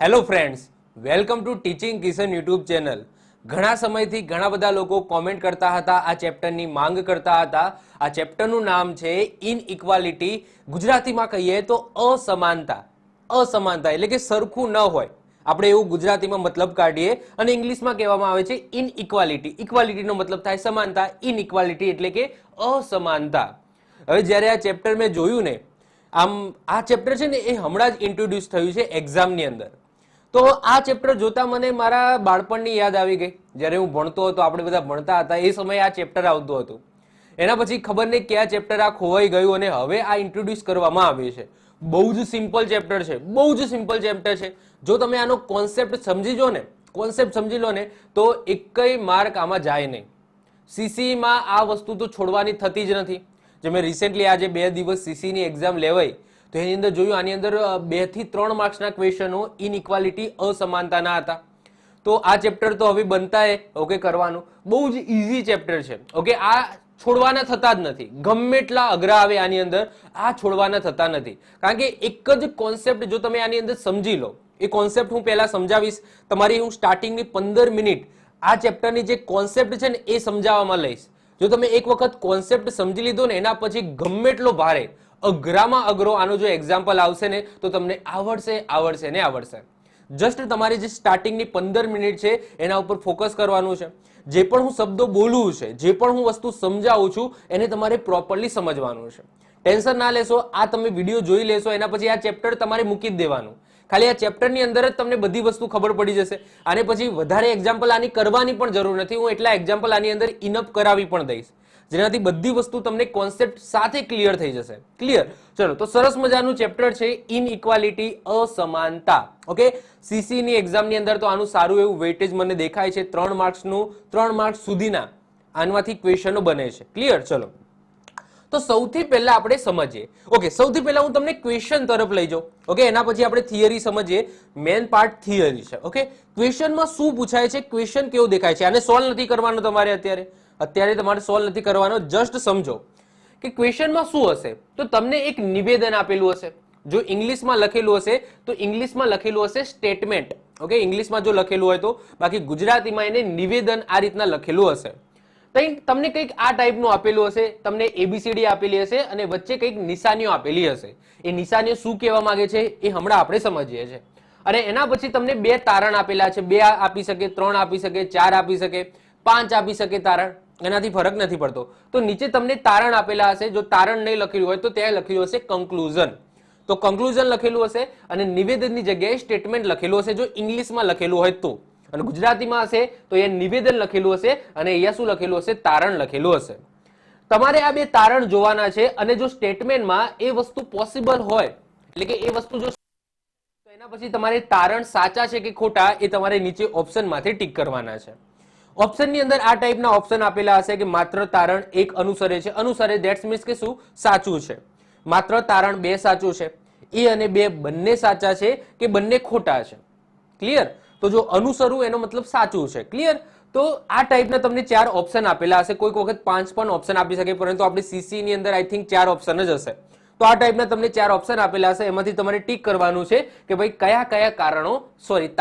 Hello friends, welcome to teaching Kishan YouTube channel. ઘણા સમયથી ઘણા બધા લોકો કોમેન્ટ કરતા હતા, આ ચેપ્ટરની માંગ કરતા હતા. આ ચેપ્ટરનું નામ છે ઇનઇક્વાલિટી. ગુજરાતીમાં કહીએ તો અસમાનતા. અસમાનતા એટલે કે સરખું ન હોય, આપણે એવું ગુજરાતીમાં મતલબ કાઢીએ અને ઇંગ્લિશમાં કહેવામાં આવે છે ઇનઇક્વાલિટી. ઇક્વાલિટીનો મતલબ થાય સમાનતા, ઇનઇક્વાલિટી એટલે કે અસમાનતા. હવે જ્યારે આ ચેપ્ટર મેં જોયું ને, આમ આ ચેપ્ટર છે ને એ હમણાં જ ઇન્ટ્રોડ્યુસ થયું છે એક્ઝામની અંદર. તો આ ચેપ્ટર જોતા મને મારા બાળપણની યાદ આવી ગઈ. જ્યારે હું ભણતો હતો, આપણે બધા ભણતા હતા, એ સમયે આ ચેપ્ટર આવતું હતું. એના પછી ખબર નહીં કે આ ચેપ્ટર આ ખોવાઈ ગયું અને હવે આ ઇન્ટ્રોડ્યુસ કરવામાં આવે છે. બહુ જ સિમ્પલ ચેપ્ટર છે, બહુ જ સિમ્પલ ચેપ્ટર છે. જો તમે આનો કોન્સેપ્ટ સમજી જો ને, કોન્સેપ્ટ સમજી લો ને, તો એકય માર્ક આમાં જાય નહીં. સીસીમાં આ વસ્તુ તો છોડવાની થતી જ નથી. જે મેં રિસેન્ટલી આજે 2 દિવસ સીસીની એક્ઝામ લેવાઈ, તો એની અંદર જોયું, આની અંદર 2 થી 3 માર્ક્સના ક્વેશ્ચનો ઇનઇક્વાલિટી અસમાનતાના હતા. તો આ ચેપ્ટર તો હવે બનતા ઓકે કરવાનું બહુ જ ઇઝી ચેપ્ટર છે. ઓકે, આ છોડવાના થતા જ નથી. ગમે એટલા અઘરા આવે આની અંદર, આ છોડવાના થતા નથી. કારણ કે એક જ કોન્સેપ્ટ જો તમે આની અંદર સમજી લો, એ કોન્સેપ્ટ હું પહેલા સમજાવીશ. તમારી હું સ્ટાર્ટિંગની 15 મિનિટ આ ચેપ્ટરની જે કોન્સેપ્ટ છે ને એ સમજાવવામાં લઈશ. જો તમે એક વખત કોન્સેપ્ટ સમજી લીધો ને, એના પછી ગમે એટલો ભારે અઘરામાં અઘરો આનો જો એક્ઝામ્પલ આવશે ને, તો તમને આવડશે આવડશે ને આવડશે. જસ્ટ તમારી જે સ્ટાર્ટિંગની 15 મિનિટ છે એના ઉપર ફોકસ કરવાનું છે. જે પણ હું શબ્દો બોલું છે, જે પણ હું વસ્તુ સમજાવું છું, એને તમારે પ્રોપરલી સમજવાનું છે. ટેન્શન ના લેશો, આ તમે વિડીયો જોઈ લેશો, એના પછી આ ચેપ્ટર તમારે મૂકી જ દેવાનું. ખાલી આ ચેપ્ટરની અંદર જ તમને બધી વસ્તુ ખબર પડી જશે. આને પછી વધારે એક્ઝામ્પલ આની કરવાની પણ જરૂર નથી. હું એટલા એક્ઝામ્પલ આની અંદર ઇનફ કરાવી પણ દઈશ, જેનાથી બધી વસ્તુ તમને કોન્સેપ્ટ સાથે ક્લિયર થઈ જશે. ક્લિયર? ચલો, તો સરસ મજાનું ચેપ્ટર છે ઇનઇક્વાલિટી, અસમાનતા. ઓકે, સીસી ની એક્ઝામની અંદર તો આનું સારું એવું વેઇટેજ મને દેખાય છે. 3 માર્ક્સનું, 3 માર્ક્સ સુધીના આનમાંથી ક્વેશ્ચનો બને છે. ક્લિયર? ચલો, તો સૌથી પહેલા આપણે સમજીએ. ઓકે, સૌથી પહેલા હું તમને ક્વેશ્ચન તરફ લઈ જાઉં. ઓકે, એના પછી આપણે થિયરી સમજીએ. મેન પાર્ટ થિયરી છે. ઓકે, ક્વેશ્ચનમાં શું પૂછાય છે, ક્વેશ્ચન કેવું દેખાય છે, આને સોલ્વ નથી કરવાનો તમારે અત્યારે તમારે સોલ્વ નથી કરવાનો. જસ્ટ સમજો કે ક્વેશ્ચનમાં શું હશે. તો તમને એક નિવેદન આપેલું હશે. જો ઇંગ્લિશમાં લખેલું હશે તો ઇંગ્લિશમાં લખેલું હશે સ્ટેટમેન્ટ. ઓકે, ઇંગ્લિશમાં જો લખેલું હોય તો, બાકી ગુજરાતીમાં એને નિવેદન આ રીતના લખેલું હશે. તમને કંઈક આ ટાઈપનું આપેલું હશે, તમને એબીસીડી આપેલી હશે અને વચ્ચે કંઈક નિશાનીઓ આપેલી હશે. એ નિશાનીઓ શું કહેવા માંગે છે એ હમણાં આપણે સમજીએ છીએ. અને એના પછી તમને 2 તારણ આપેલા છે. 2 આપી શકે, 3 આપી શકે, 4 આપી શકે, 5 આપી શકે તારણ. એનાથી ફરક નથી પડતો. તો નીચે તમને તારણ આપેલા હશે. જો તારણ નહીં લખેલું હોય તો ત્યાં લખેલું હશે કન્ક્લુઝન. તો કન્ક્લુઝન લખેલું હશે અને નિવેદનની જગ્યાએ સ્ટેટમેન્ટ લખેલું હશે, જો ઇંગ્લિશમાં લખેલું હોય તો. અને ગુજરાતીમાં હશે તો એ નિવેદન લખેલું હશે અને અહીંયા શું લખેલું હશે, તારણ લખેલું હશે. તમારે આ 2 તારણ જોવાના છે. અને જો સ્ટેટમેન્ટમાં એ વસ્તુ પોસિબલ હોય, એટલે કે એ વસ્તુ જો, તો એના પછી તમારે તારણ સાચા છે કે ખોટા એ તમારે નીચે ઓપ્શનમાંથી ટીક કરવાના છે. ઓપ્શનની અંદર આ ટાઈપના ઓપ્શન આપેલા હશે કે માત્ર તારણ 1 અનુસરે છે. અનુસરે ધેટ્સ મીન્સ કે શું, સાચું છે. માત્ર તારણ 2 સાચું છે. એ અને 2 બંને સાચા છે કે બંને ખોટા છે. ક્લિયર? તો જો અનુસરવું એનો મતલબ સાચું છે. ક્લિયર? તો આ ટાઈપના તમને 4 ઓપ્શન આપેલા હશે. કોઈક વખત 5 પણ ઓપ્શન આપી શકે, પરંતુ આપણે સીસી ની અંદર આઈ થિંક 4 ઓપ્શન જ હશે. તો આ ટાઈપના તમને 4 ઓપ્શન આપેલા હશે. એમાંથી તમારે ટીક કરવાનું છે કે ભાઈ કયા કયા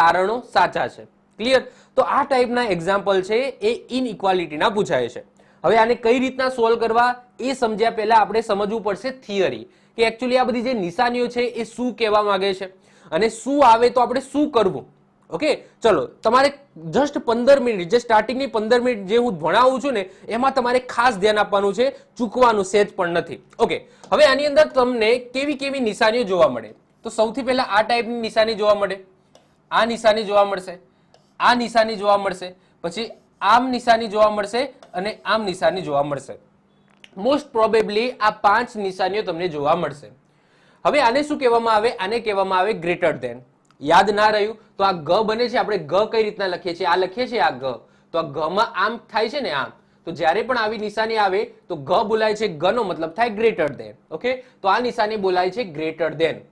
તારણો સાચા છે. ક્લિયર? તો આ ટાઈપના એક્ઝામ્પલ છે એ ઇનઇક્વાલિટીના પૂછાય છે. હવે આને કઈ રીતના સોલ્વ કરવા એ સમજ્યા પહેલા આપણે સમજવું પડશે થિયરી, કે એકચ્યુઅલી આ બધી જે નિશાનીઓ છે એ શું કહેવા માંગે છે અને શું આવે તો આપણે શું કરવું. ઓકે, ચલો, તમારે જસ્ટ 15 મિનિટ, જે સ્ટાર્ટિંગની 15 મિનિટ જે હું ભણાવું છું ને, એમાં તમારે ખાસ ધ્યાન આપવાનું છે. ચૂકવાનું સેજ પણ નથી. ઓકે, હવે આની અંદર તમને કેવી કેવી નિશાનીઓ જોવા મળે. તો સૌથી પહેલા આ ટાઈપની નિશાની જોવા મળે, આ નિશાની જોવા મળશે, આ નિશાની જોવા મળશે, પછી આમ નિશાની જોવા મળશે અને આમ નિશાની જોવા મળશે. મોસ્ટ પ્રોબેબલી આ 5 નિશાનીઓ તમને જોવા મળશે. હવે આને શું કહેવામાં આવે, આને કહેવામાં આવે ગ્રેટર ધેન. યાદ ના રહ્યું તો આ ગ બને છે. આપણે ગ કઈ રીતના લખીએ છીએ, આ લખીએ છીએ આ ગ, તો આ ગ માં આમ થાય છે ને, આમ. તો જ્યારે પણ આવી નિશાની આવે તો ગ બોલાય છે, ગ નો મતલબ થાય ગ્રેટર ધેન. ઓકે, તો આ નિશાની બોલાય છે ગ્રેટર ધેન.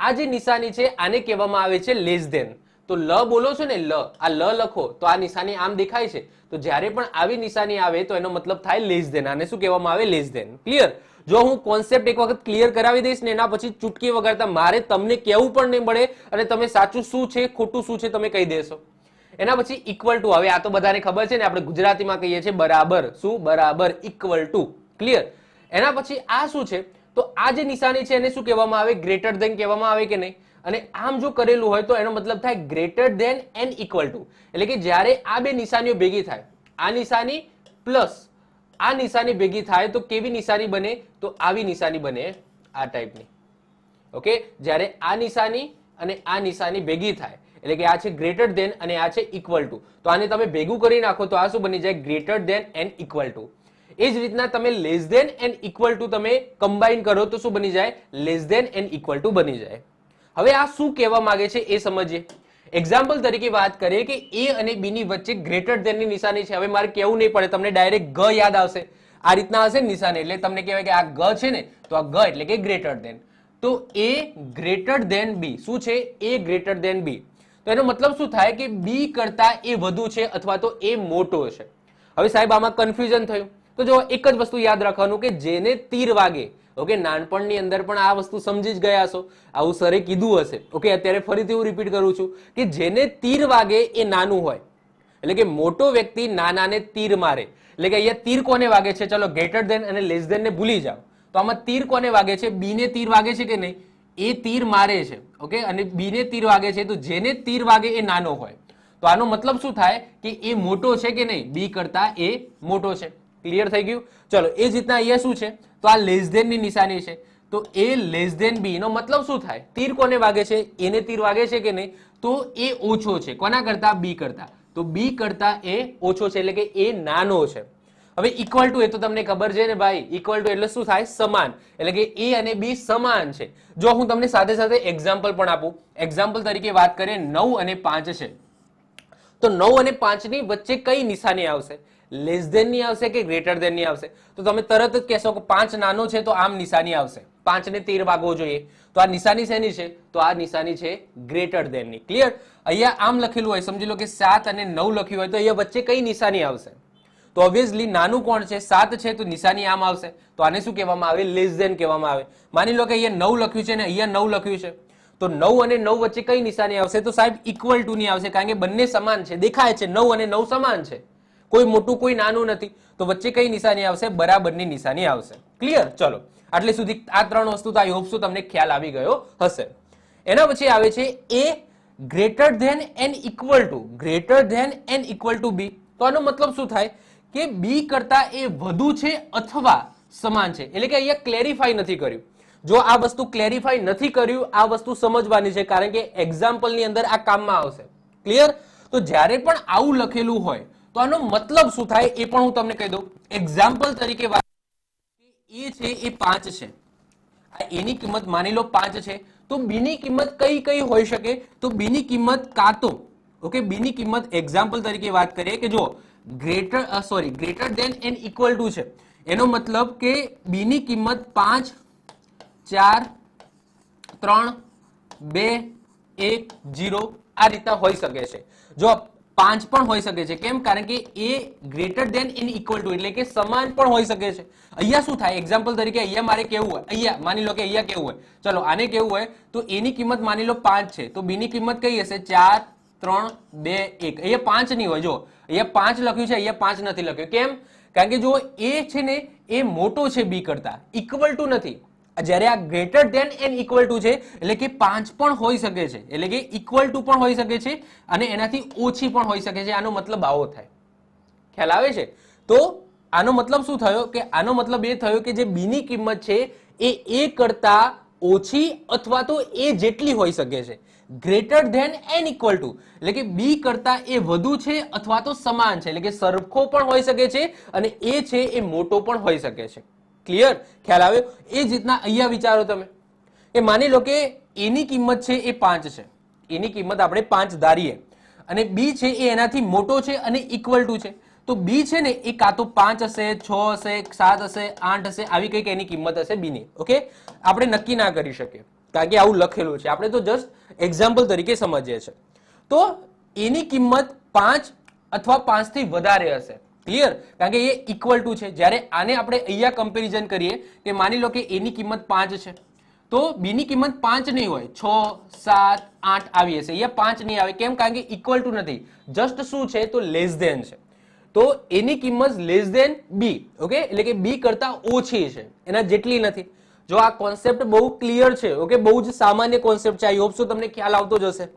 આ જે નિશાની છે આને કહેવામાં આવે છે લેસ ધેન. તો લ બોલો છો ને, લ, આ લ લખો તો આ નિશાની આમ દેખાય છે. તો જ્યારે પણ આવી નિશાની આવે તો એનો મતલબ થાય લેસ ધેન. આને શું કહેવામાં આવે, લેસ ધેન. ક્લિયર? જો હું કોન્સેપ્ટ એક વખત ક્લિયર કરાવી દઈશ ને એના પછી ચૂટકી વગાડતા મારે તમને કહેવું પણ નહીં મળે અને તમે સાચું શું છે ખોટું શું છે તમે કહી દેશો. એના પછી ઇક્વલ ટુ, હવે આ તો બધાને ખબર છે ને, આપણે ગુજરાતીમાં કહીએ છીએ બરાબર. શું? બરાબર, ઇક્વલ ટુ. ક્લિયર? એના પછી આ શું છે? તો આ જે નિશાની છે એને શું કહેવામાં આવે? ગ્રેટર ધેન કહેવામાં આવે કે નહીં? અને આમ જો કરેલું હોય તો એનો મતલબ થાય greater than and equal to. એટલે કે જ્યારે આ બે નિશાનીઓ ભેગી થાય, આ નિશાની પ્લસ આ નિશાની ભેગી થાય તો કેવી નિશાની બને? તો આવી નિશાની બને, આ ટાઈપની. ઓકે, જ્યારે આ નિશાની અને આ નિશાની ભેગી થાય એટલે કે આ છે ગ્રેટર ધેન અને આ છે ઇક્વલ ટુ, તો આને તમે ભેગું કરી નાખો તો આ શું બની જાય? Greater than and equal to. એ જ રીતના તમે less than and equal to તમે કમ્બાઈન કરો તો શું બની જાય? Less than and equal to બની જાય. હવે આ શું કહેવા માંગે છે એ સમજીએ. એક્ઝામ્પલ તરીકે વાત કરીએ કે એ અને બી ની વચ્ચે ગ્રેટર ધેન ની નિશાની છે. હવે મારે કેવું નહીં પડે, તમને ડાયરેક્ટ ગ યાદ આવશે. આ રીતના હશે ને નિશાની એટલે તમને કહેવાય કે આ ગ છે ને, તો આ ગ એટલે કે ગ્રેટર ધેન. તો એ ગ્રેટર ધેન બી. શું છે? એ ગ્રેટર ધેન બી. તો એનો મતલબ શું થાય કે બી કરતા એ વધુ છે અથવા તો એ મોટો છે. હવે સાહેબ આમાં કન્ફ્યુઝન થયું તો જો એક જ વસ્તુ યાદ રાખવાનું કે જેને તીર વાગે, ઓકે, નાનપણની અંદર પણ આ વસ્તુ સમજી જ ગયા હશો, આવું સરે કીધું હશે. ઓકે, અત્યારે ફરીથી હું રિપીટ કરું છું કે જેને તીર વાગે એ નાનું હોય, એટલે કે મોટો વ્યક્તિ નાનાને તીર મારે. એટલે કે અહીંયા તીર કોને વાગે છે? ચલો ગ્રેટર ધેન અને લેસ ધેન ને ભૂલી જાઓ. તો આમાં તીર કોને વાગે છે? બી ને તીર વાગે છે કે નહીં? એ તીર મારે છે. ઓકે, અને બી ને તીર વાગે છે, તો જેને તીર વાગે એ નાનો હોય. તો આનો મતલબ શું થાય કે એ મોટો છે કે નહીં? બી કરતા એ મોટો છે. ક્લિયર થઈ ગયું? ચલો એ જ રીતના અહીંયા શું છે? તો આ લેસ ધેન ની નિશાની છે, તો એ લેસ ધેન બી નો મતલબ શું થાય? તીર કોને વાગે છે? એને તીર વાગે છે કે નહીં? તો એ ઓછો છે. કોના કરતા? બી કરતા. તો બી કરતા એ ઓછો છે એટલે કે એ નાનો છે. હવે ઇક્વલ ટુ, એ તો તમને ખબર છે ને ભાઈ, ઇક્વલ ટુ એટલે શું થાય? સમાન. એટલે કે એ અને બી સમાન છે. જો હું તમને સાથે સાથે એક્ઝામ્પલ પણ આપું. એક્ઝામ્પલ તરીકે વાત કરીએ 9 અને 5 છે, તો 9 અને 5 ની વચ્ચે કઈ નિશાની આવશે? લેસ ધેન ની આવશે કે ગ્રેટર ધેન ની આવશે? તો તમે તરત જ કહેશો કે 5 નાનો છે તો આમ નિશાની આવશે, 5 ને તીર વાગવો જોઈએ. તો આ નિશાની શેની છે? તો આ નિશાની છે ગ્રેટર ધેન ની. ક્લિયર? અહીંયા આમ લખેલું હોય, સમજી લો કે 7 અને 9 લખ્યું હોય, તો અહીંયા વચ્ચે કઈ નિશાની આવશે? તો ઓબ્વિયસલી નાનું કોણ છે? 7 છે, તો નિશાની આમ આવશે. તો આને શું કહેવામાં આવે? લેસ ધેન કહેવામાં આવે. માની લો કે અહીંયા 9 લખ્યું છે ને અહીંયા 9 લખ્યું છે, તો 9 અને 9 વચ્ચે કઈ નિશાની આવશે? તો સાહેબ ઇક્વલ ટુ ની આવશે, કારણ કે બંને સમાન છે, દેખાય છે 9 અને 9 સમાન છે, કોઈ મોટું કોઈ નાનું નથી. તો વચ્ચે કઈ નિશાની આવશે? બરાબરની નિશાની આવશે. ક્લિયર? ચલો આટલે સુધી આ ત્રણ વસ્તુ તો આઈ હોપ સો તમને ખ્યાલ આવી ગયો હશે. એના પછી આવે છે A greater than and equal to, greater than and equal to B. તો આનો મતલબ શું થાય કે બી કરતા એ વધુ છે અથવા સમાન છે. એટલે કે અહીંયા ક્લેરિફાઈ નથી કર્યું. જો આ વસ્તુ ક્લેરિફાઈ નથી કર્યું, આ વસ્તુ સમજવાની છે, કારણ કે એક્ઝામ્પલ ની અંદર આ કામમાં આવશે. ક્લિયર? તો જ્યારે પણ આવું લખેલું હોય તો આનો મતલબ શું થાય એ પણ હું તમને કહી દઉં. એક્ઝામ્પલ તરીકે વાત, એ છે એ 5 છે, આ એની કિંમત માની લો 5 છે, તો બી ની કિંમત કઈ કઈ હોઈ શકે? તો બી ની કિંમત કાં તો, ઓકે, બી ની કિંમત એક્ઝામ્પલ તરીકે વાત કરીએ કે જો greater than and equal to છે, એનો મતલબ કે બી ની કિંમત 5, 4, 3, 2, 1, 0 આ રીતના હોઈ શકે છે. જો 5 પણ હોઈ શકે છે. કેમ? કારણ કે A greater than and equal to એટલે કે સમાન પણ હોઈ શકે છે. અહીંયા શું થાય? એક્ઝામ્પલ તરીકે અહીંયા મારે કેવું હોય, અહીંયા માની લો કે અહીંયા કેવું હોય, ચલો આને કેવું હોય, તો એની કિંમત માની લો 5 છે, તો બી ની કિંમત કઈ હશે? 4, 3, 2, 1. અહીંયા 5 નહીં હોય. જો અહીંયા 5 લખ્યું છે, અહીંયા 5 નથી લખ્યું. કેમ? કારણ કે જો એ છે ને એ મોટો છે બી કરતા, ઇક્વલ ટુ નથી. જ્યારે આ greater than and equal to છે એટલે કે 5 પણ હોઈ શકે છે, એટલે કે ઇક્વલ ટુ પણ હોઈ શકે છે અને એનાથી ઓછી પણ હોઈ શકે છે. આનો મતલબ આવો થાય. ખ્યાલ આવે છે? તો આનો મતલબ શું થયો કે આનો મતલબ એ થયો કે જે બી ની કિંમત છે એ કરતા ઓછી અથવા તો એ જેટલી હોઈ શકે છે. Greater than and equal to એટલે કે બી કરતા એ વધુ છે અથવા તો સમાન છે, એટલે કે સરખો પણ હોઈ શકે છે અને એ છે એ મોટો પણ હોઈ શકે છે. ક્લિયર? ખ્યાલ આવ્યો? એ જ રીતના અહીંયા વિચારો તમે કે માની લો કે એની કિંમત છે એ 5 છે, એની કિંમત આપણે 5 ધારીએ અને બી છે એ એનાથી મોટો છે અને ઇક્વલ ટુ છે, તો બી છે ને એ કાં તો 5 હશે, 6 હશે, 7 હશે, 8 હશે, આવી કંઈક એની કિંમત હશે બી ની. ઓકે, આપણે નક્કી ના કરી શકીએ કારણ કે આવું લખેલું છે, આપણે તો જસ્ટ એક્ઝામ્પલ તરીકે સમજીએ છીએ. તો એની કિંમત 5 અથવા 5 થી વધારે હશે, ક્લિયર? કારણ કે એ ઇક્વલ ટુ છે. જ્યારે આને આપણે અહીંયા કમ્પેરિઝન કરીએ કે માની લો કે એ ની કિંમત 5 છે તો બી ની કિંમત 5 નહીં હોય, 6, 7, 8 આવી હશે. અહીંયા 5 નહીં આવે. કેમ? કારણ કે ઇક્વલ ટુ નથી, જસ્ટ શું છે તો લેસ ધેન છે. તો એની કિંમત લેસ ધેન બી. ઓકે, એટલે કે બી કરતા ઓછી છે, એના જેટલી નથી. જો આ કોન્સેપ્ટ બહુ ક્લિયર છે, ઓકે, બહુ જ સામાન્ય કોન્સેપ્ટ છે. આઈ હોપ સો તમને ખ્યાલ આવતો જ હશે.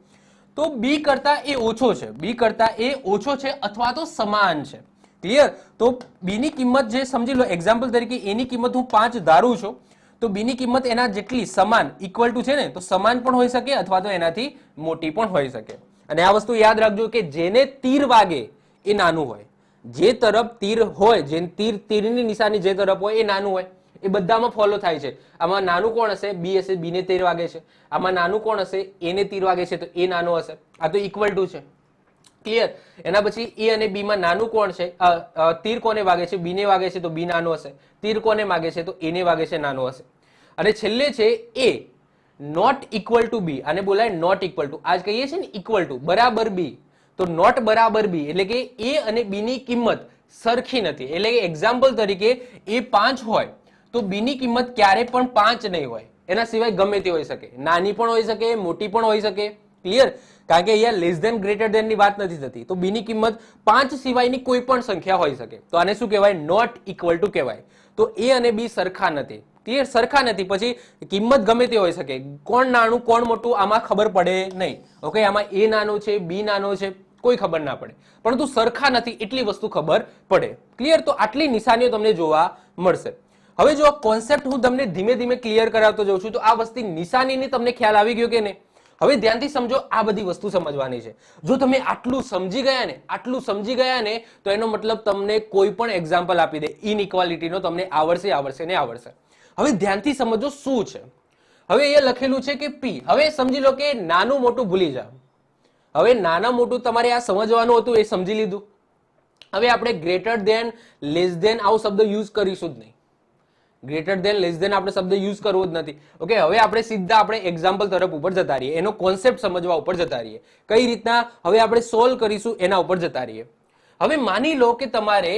તો બી કરતા એ ઓછો છે, બી કરતા એ ઓછો છે અથવા તો સમાન છે. ક્લિયર? તો બી ની કિંમત જે સમજી લો, એક્ઝામ્પલ તરીકે એની કિંમત હું 5 ધારું છું તો બી ની કિંમત એના જેટલી સમાન ઇક્વલ ટુ છે ને, તો સમાન પણ હોઈ શકે અથવા તો એનાથી મોટી પણ હોઈ શકે. અને આ વસ્તુ યાદ રાખજો કે જેને તીર વાગે એ નાનું હોય, જે તરફ તીર હોય, જે તીરની નિશાની જે તરફ હોય એ નાનું હોય. એ બધામાં ફોલો થાય છે. આમાં નાનું કોણ હશે? બી હશે, બી ને તીર વાગે છે. આમાં નાનું કોણ હશે? એ ને તીર વાગે છે તો એ નાનો હશે. આ તો ઇક્વલ ટુ છે. ક્લિયર? એના પછી એ અને બી માં નાનું કોણ છે? તીર કોને વાગે છે? બી ને વાગે છે તો બી નાનો હશે. તીર કોને વાગે છે તો એ ને વાગે છે, નાનો હશે. અને છેલ્લે છે એ નોટ ઇક્વલ ટુ બી. આને બોલાય નોટ ઇક્વલ ટુ. આજ કહીએ છીએ ને ઇક્વલ ટુ, બરાબર બી. તો નોટ બરાબર બી એટલે કે એ અને બી ની કિંમત સરખી નથી. એટલે કે એક્ઝામ્પલ તરીકે એ 5 હોય તો બી ની કિંમત ક્યારે પણ 5 નહીં હોય. એના સિવાય ગમે તે હોઈ શકે, નાની પણ હોઈ શકે, મોટી પણ હોઈ શકે. ક્લિયર? કારણ કે અહીંયા લેસ ધેન ગ્રેટર ધેન ની વાત નથી થતી. તો બી ની કિંમત 5 સિવાયની કોઈ પણ સંખ્યા હોઈ શકે. તો આને શું કહેવાય? નોટ ઇક્વલ ટુ કહેવાય. તો એ અને બી સરખા નથી. ક્લિયર? સરખા નથી. પછી કિંમત ગમે તે હોઈ શકે, કોણ નાનું કોણ મોટું આમાં ખબર પડે નહીં. ઓકે, આમાં એ નાનો છે, બી નાનો છે, કોઈ ખબર ના પડે, પરંતુ સરખા નથી એટલી વસ્તુ ખબર પડે. ક્લિયર? તો આટલી નિશાનીઓ તમને જોવા મળશે. હવે જો કોન્સેપ્ટ હું તમને ધીમે ધીમે ક્લિયર કરાવતો જાઉં છું તો આ વસ્તુ નિશાનીની તમને ખ્યાલ આવી ગયો કે નહીં? હવે ધ્યાનથી સમજો, આ બધી વસ્તુ સમજવાની છે. જો તમે આટલું સમજી ગયા ને તો એનો મતલબ તમને કોઈ પણ એક્ઝામ્પલ આપી દે ઇનઇક્વાલિટીનો તમને આવડશે ને આવડશે. હવે ધ્યાનથી સમજો શું છે. હવે અહીંયા લખેલું છે કે પી. હવે સમજી લો કે નાનું મોટું ભૂલી જાઓ. હવે નાના મોટું તમારે આ સમજવાનું હતું, એ સમજી લીધું. હવે આપણે ગ્રેટર ધેન, લેસ ધેન આવો શબ્દ યુઝ કરીશું જ નહીં. ગ્રેટર ધેન, લેસ ધેન આપણે શબ્દ યુઝ કરવો જ નથી. ઓકે, હવે આપણે સીધા આપણે એક્ઝામ્પલ તરફ ઉપર જતા રહીએ, એનો કોન્સેપ્ટ સમજવા ઉપર જતા રહીએ. કઈ રીતના હવે આપણે સોલ્વ કરીશું એના ઉપર જતા રહીએ. હવે માની લો કે તમારે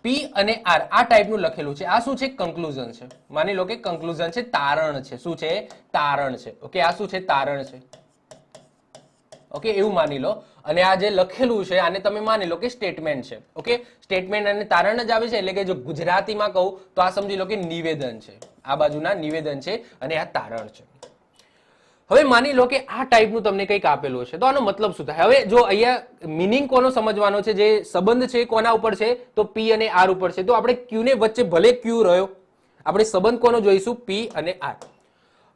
પી અને આર આ ટાઈપનું લખેલું છે. આ શું છે? કન્ક્લુઝન છે. માની લો કે કન્ક્લુઝન છે, તારણ છે. શું છે? તારણ છે. ઓકે, આ શું છે? તારણ છે. ઓકે, એવું માની લો. અને આ જે લખેલું છે આને તમે માની લો કે સ્ટેટમેન્ટ છે. ઓકે, સ્ટેટમેન્ટ અને તારણ જ આવે છે. એટલે કે જો ગુજરાતીમાં કહું તો આ સમજી લો કે નિવેદન છે. આ બાજુના નિવેદન છે અને આ તારણ છે. હવે માની લો કે આ ટાઈપનું તમને કંઈક આપેલું છે તો આનો મતલબ શું થાય? હવે જો અહીંયા મિનિંગ કોનો સમજવાનો છે? જે સંબંધ છે કોના ઉપર છે? તો પી અને આર ઉપર છે. તો આપણે ક્યુ ને વચ્ચે ભલે ક્યુ રહ્યો, આપણે સંબંધ કોનો જોઈશું? પી અને આર.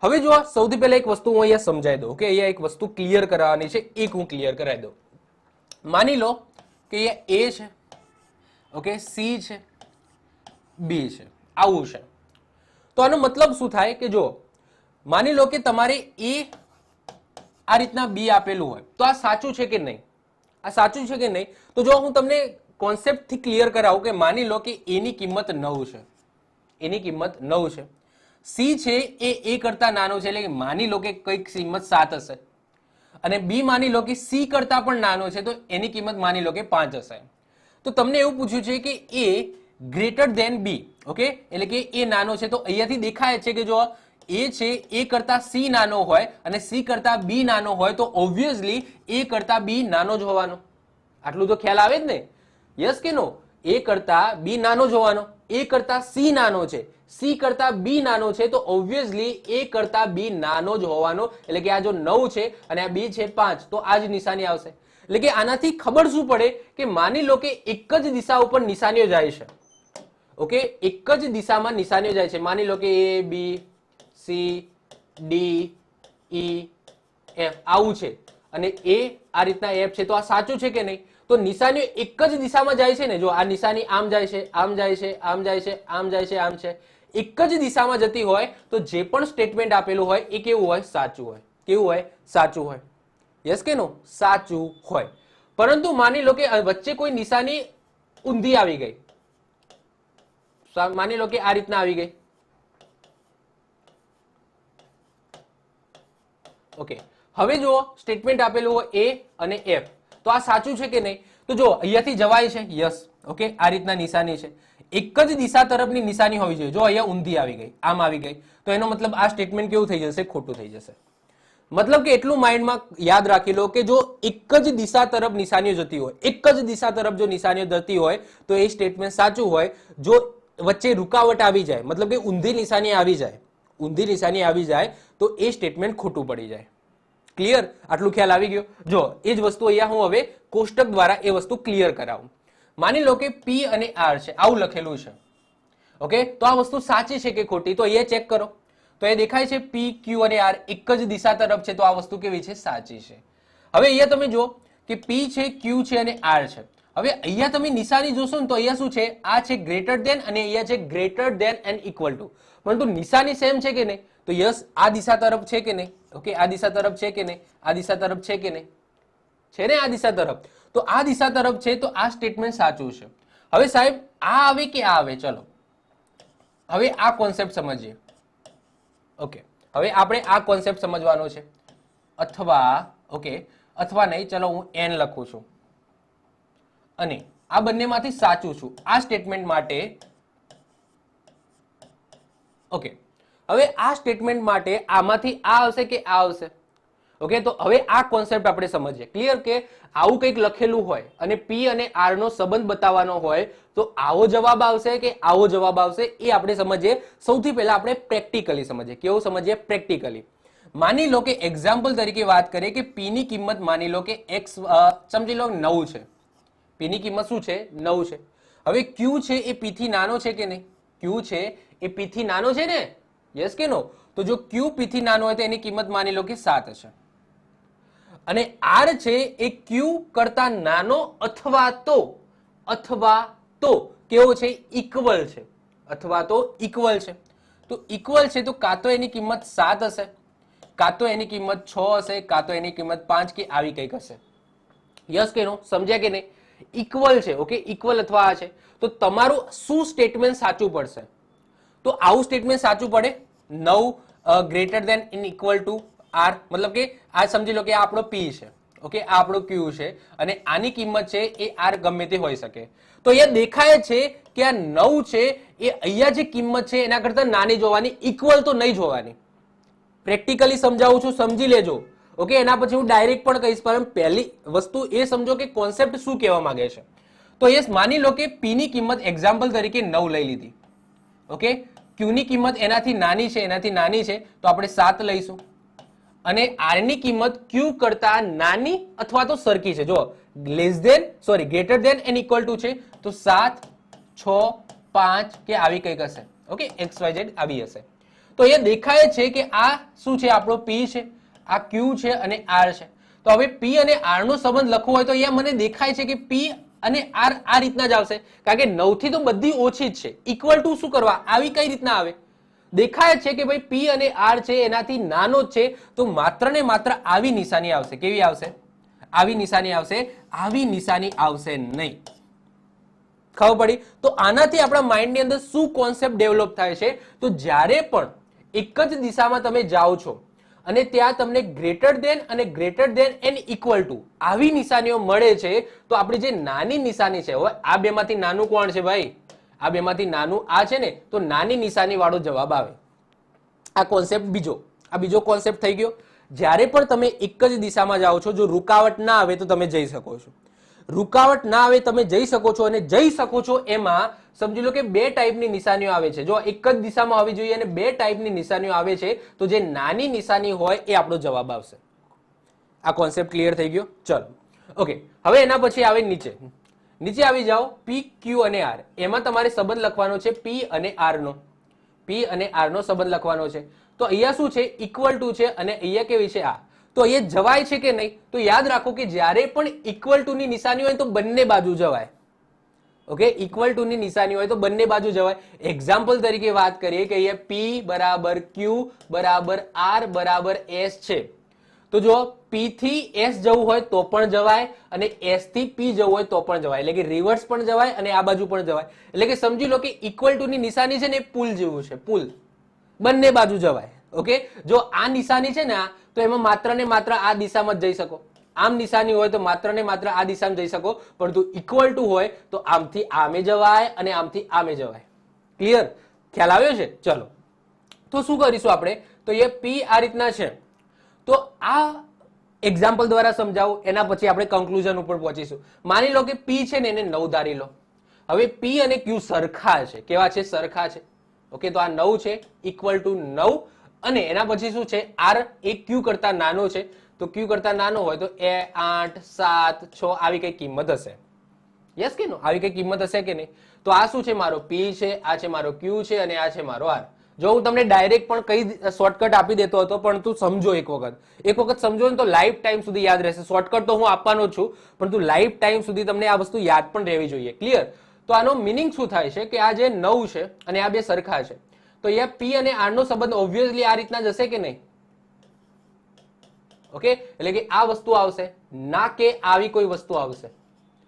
હવે જો સૌથી પહેલા એક વસ્તુ હું અહીંયા સમજાવી દઉં કે અહીંયા એક વસ્તુ ક્લિયર કરાવવાની છે, એક હું ક્લિયર કરાવી દઉં. માની લો કે અહીંયા એ છે, ઓકે, સી છે, બી છે, આવું છે. તો આનો મતલબ શું થાય કે જો માની લો કે તમારે એ આ રીતના બી આપેલું હોય તો આ સાચું છે કે નહીં? આ સાચું છે કે નહીં? તો જો હું તમને કોન્સેપ્ટ થી ક્લિયર કરાવું કે માની લો કે એ ની કિંમત 9 છે, એની કિંમત 9 છે. સી છે એ કરતા નાનો છે, એટલે કે માની લો કે કઈક કિંમત 7 હશે. અને બી માની લો કે સી કરતા પણ નાનો છે તો એની કિંમત માની લો કે 5 હશે. તો તમને એવું પૂછ્યું છે કે A greater than B. Okay, એટલે કે એ નાનો છે. તો અહીંયાથી દેખાય છે કે જો એ છે એ કરતા સી નાનો હોય અને સી કરતા બી નાનો હોય તો ઓબ્વિયસલી એ કરતા બી નાનો જ હોવાનો. આટલું તો ખ્યાલ આવે જ ને? યસ કે નો? એ કરતા બી નાનો જ હોવાનો. એ કરતા સી નાનો છે, સી કરતા બી નાનો છે તો ઓબ્વિયસલી એ કરતા બી નાનો જ હોવાનો. એટલે કે આ જો 9 છે અને આ બી છે 5 તો આ જ નિશાની આવશે. એટલે કે આનાથી ખબર શું પડે કે માની લો કે એક જ દિશા ઉપર નિશાનીઓ જાય છે. ઓકે, એક જ દિશામાં નિશાનીઓ જાય છે. માની લો કે એ, બી, સી, ડી, ઈ, એફ આવું છે અને એ આ રીતના એફ છે. તો આ સાચું છે કે નહીં? તો નિશાનીઓ એક જ દિશામાં જાય છે ને. જો આ નિશાની આમ જાય છે, આમ જાય છે, આમ જાય છે, આમ જાય છે, આમ છે, એક જ દિશામાં જતી હોય તો જે પણ સ્ટેટમેન્ટ આપેલું હોય એ કેવું હોય? સાચું હોય. કેવું હોય? સાચું હોય. યસ કે નો? સાચું હોય. પરંતુ માની લો કે વચ્ચે કોઈ નિશાની ઊંધી આવી ગઈ. માની લો કે આ રીતના આવી ગઈ. ઓકે, હવે જો સ્ટેટમેન્ટ આપેલું હોય એ અને એફ, તો આ સાચું છે કે નહીં? તો જો અહીંયાથી જવાય છે, યસ. ઓકે, આ રીતના નિશાની છે. એક જ દિશા તરફની નિશાની હોવી જોઈએ. જો અહીંયા ઊંધી આવી ગઈ, આમ આવી ગઈ, તો એનો મતલબ આ સ્ટેટમેન્ટ કેવું થઈ જશે? ખોટું થઈ જશે. મતલબ કે એટલું માઇન્ડમાં યાદ રાખી લો કે જો એક જ દિશા તરફ નિશાનીઓ જતી હોય, એક જ દિશા તરફ જો નિશાનીઓ જતી હોય તો એ સ્ટેટમેન્ટ સાચું હોય. જો વચ્ચે રૂકાવટ આવી જાય, મતલબ કે ઊંધી નિશાની આવી જાય, ઊંધી નિશાની આવી જાય તો એ સ્ટેટમેન્ટ ખોટું પડી જાય. ક્લિયર? આટલું ખ્યાલ આવી ગયો? જો એ જ વસ્તુ અહીંયા હું હવે કોષ્ટક દ્વારા એ વસ્તુ ક્લિયર કરાવું. માની લો કે P અને R છે, આવું લખેલું છે. ઓકે, તો આ વસ્તુ સાચી છે કે ખોટી? તો અહીંયા ચેક કરો. તો એ દેખાય છે P, Q અને R એક જ દિશા તરફ છે, તો આ વસ્તુ કેવી છે? સાચી છે. હવે અહીંયા તમે જો કે P છે, Q છે અને R છે. હવે અહીંયા તમે નિશાની જોશો ને તો અહીંયા શું છે? આ છે ગ્રેટર ધેન અને અહીંયા છે greater than and equal to. પરંતુ નિશાની સેમ છે કે નહીં? તો યસ, આ દિશા તરફ છે કે નહીં? ઓકે, આ દિશા તરફ છે કે નહીં? આ દિશા તરફ છે કે નહીં? છે ને આ દિશા તરફ. તો આ દિશા તરફ છે તો આ સ્ટેટમેન્ટ સાચું છે. હવે સાહેબ આ આવે કે આ આવે? ચલો હવે આ કોન્સેપ્ટ સમજીએ. ઓકે, હવે આપણે આ કોન્સેપ્ટ સમજવાનો છે. અથવા ઓકે, અથવા નહીં, ચલો હું n લખું છું અને આ બંનેમાંથી સાચું છું આ સ્ટેટમેન્ટ માટે. ઓકે, હવે આ સ્ટેટમેન્ટ માટે આમાંથી આ આવશે કે આ આવશે? ઓકે, તો હવે આ કોન્સેપ્ટ આપણે સમજીએ. ક્લિયર? કે આવું કંઈક લખેલું હોય અને P અને R નો સંબંધ બતાવવાનો હોય તો આવો જવાબ આવશે કે આવો જવાબ આવશે, એ આપણે સમજીએ. સૌથી પહેલા આપણે પ્રેક્ટિકલી સમજીએ. કેવું સમજીએ? પ્રેક્ટિકલી. માની લો કે એક્ઝામ્પલ તરીકે વાત કરીએ કે P ની કિંમત માની લો કે x સમજી લો 9 છે. P ની કિંમત શું છે? 9 છે. હવે Q છે એ P થી નાનો છે કે નહીં? Q છે એ P થી નાનો છે ને? યસ કે નો? તો જો Q P થી નાનો હોય તો એની કિંમત માની લો કે 7 છે. અને R છે એ Q કરતા નાનો અથવા તો કેવો છે? ઇક્વલ છે. અથવા તો ઇક્વલ છે. તો ઇક્વલ છે તો કાં તો એની કિંમત 7 હશે, કાં તો એની કિંમત 6 હશે, કાં તો એની કિંમત 5 કે આવી કંઈક હશે. યસ કે નો? સમજ્યા કે નહીં? ઇક્વલ છે. ઓકે, ઇક્વલ અથવા આ છે તો તમારું શું સ્ટેટમેન્ટ સાચું પડશે? તો આવું સ્ટેટમેન્ટ સાચું પડે. 9 greater than and equal to R, મતલબ કે આ સમજી લો કે આ આપણો P છે. ઓકે, આ આપણો Q છે અને આની કિંમત છે એ R ગમે તે હોઈ શકે. તો અહીંયા દેખાય છે કે આ 9 છે એ અહીંયા જે કિંમત છે એના કરતા નાની જોવાની, ઇક્વલ તો નહીં જોવાની. પ્રેક્ટિકલી સમજાવું છું, સમજી લેજો. ઓકે, એના પછી હું ડાયરેક્ટ પણ કહીશ, પણ પહેલી વસ્તુ એ સમજો કે કોન્સેપ્ટ શું કહેવા માંગે છે. તો યસ, માની લો કે P ની કિંમત એક્ઝામ્પલ તરીકે 9 લઈ લીધી. ઓકે, Q ની કિંમત એનાથી નાની છે તો આપણે 7 લઈશું. અને R ની કિંમત Q કરતા નાની અથવા તો સરખી છે. જો greater than and equal to છે તો 7, 6, 5 કે આવી કંઈક હશે. ઓકે, XYZ આવી હશે. તો એ દેખાય છે કે આ શું છે? આપણો P છે, આ Q છે અને R છે. તો હવે P અને R નો સંબંધ લખવો હોય તો અહીંયા મને દેખાય છે કે P અને R આ રીતના જ આવશે, કારણ કે 9 થી તો બધી ઓછી જ છે. ઇક્વલ ટુ શું કરવા? આવી કઈ રીતના આવે? દેખાય છે કે ભાઈ P અને R છે એનાથી નાનો જ છે, તો માત્ર ને માત્ર આવી નિશાની આવશે. કેવી આવશે? આવી નિશાની આવશે. આવી નિશાની આવશે નહીં. ખબર પડી? તો આનાથી આપણા માઇન્ડની અંદર શું કોન્સેપ્ટ ડેવલપ થાય છે? તો જ્યારે પણ એક જ દિશામાં તમે જાઓ છો અને ત્યાં તમને ગ્રેટર ધેન અને greater than and equal to આવી નિશાનીઓ મળે છે તો આપણી જે નાની નિશાની છે, હવે આ બેમાંથી નાનું કોણ છે ભાઈ? આ બેમાંથી નાનું આ છે ને, તો નાની નિશાની વાળો જવાબ આવે. આ કોન્સેપ્ટ બીજો, આ બીજો કોન્સેપ્ટ થઈ ગયો. જ્યારે પણ તમે એક જ દિશામાં જાઓ છો, જો રૂકાવટ ના આવે તો તમે જઈ શકો છો. રૂકાવટ ના આવે તમે જઈ શકો છો, અને જઈ શકો છો એમાં સમજી લો કે બે ટાઈપની નિશાનીઓ આવે છે. જો એક જ દિશામાં હોવી જોઈએ અને બે ટાઈપની નિશાનીઓ આવે છે, તો જે નાની નિશાની હોય એ આપણો જવાબ આવશે. આ કોન્સેપ્ટ ક્લિયર થઈ ગયો? ચલો ઓકે, હવે એના પછી આવે નીચે. નીચે આવી જાઓ, P, Q અને R. એમાં તમારે સંબંધ લખવાનો છે P અને R નો. P અને R નો સંબંધ લખવાનો છે. તો અહીંયા શું છે? ઇક્વલ ટુ છે અને અહીંયા કેવી છે? આ. તો અહીંયા જવાય છે કે નહીં? તો યાદ રાખો કે જ્યારે પણ ઇક્વલ ટુ ની નિશાની હોય તો બંને બાજુ જવાય. ઓકે, ઇક્વલ ટુ ની નિશાની હોય તો બંને બાજુ જવાય. એક્ઝામ્પલ તરીકે વાત કરીએ કે અહીંયા P બરાબર Q બરાબર R બરાબર S છે, તો જો P થી S જવું હોય તો પણ જવાય અને S થી P જવું હોય તો પણ જવાય. એટલે કે રિવર્સ પણ જવાય અને આ બાજુ પણ જવાય. એટલે કે સમજી લો કે ઇક્વલ ટુ ની નિશાની છે ને એ પુલ જેવું છે, પુલ. બંને બાજુ જવાય. ઓકે, જો આ નિશાની છે ને તો એમાં માત્ર ને માત્ર આ દિશામાં જ જઈ શકો. આમ નિશાની હોય તો માત્ર ને માત્ર આ દિશામાં જઈ શકો, પરંતુ ઇક્વલ ટુ હોય તો આમથી આમે જવાય અને આમથી આમે જવાય. ક્લિયર? ખ્યાલ આવ્યો છે? ચલો તો શું કરીશું આપણે, તો એ P આ રીતના છે, તો આ એક્ઝામ્પલ દ્વારા સમજાવું, એના પછી આપણે કન્ક્લુઝન ઉપર પહોંચીશું. માની લો કે P છે ને એને 9 ધારી લો. હવે P અને Q સરખા છે. કેવા છે? સરખા છે. ઓકે, તો આ 9 છે ઇક્વલ ટુ 9 અને એના પછી શું છે, R એ Q કરતા નાનો છે, તો Q કરતા નાનો હોય તો 8, 7, 6 આવી કઈ કિંમત હશે. યસ કે નો? આવી કઈ કિંમત હશે કે નહીં? તો આ શું છે? મારો P છે, આ છે મારો Q છે અને આ છે મારો R. જો હું તમને ડાયરેક્ટ પણ કઈ શોર્ટકટ આપી દેતો હતો, પરંતુ સમજો એક વખત સમજો ને તો લાઈફ ટાઈમ સુધી યાદ રહેશે. શોર્ટકટ તો હું આપવાનો જ છું, પરંતુ લાઈફ ટાઈમ સુધી તમને આ વસ્તુ યાદ પણ રહેવી જોઈએ. ક્લિયર? તો આનો મિનિંગ શું થાય છે કે આ જે 9 છે અને આ બે સરખા છે, તો અહીંયા P અને R નો સંબંધ ઓબ્વિયસલી આ રીતના જશે કે નહીં? ઓકે, એટલે કે આ વસ્તુ આવશે, ના કે આવી કોઈ વસ્તુ આવશે.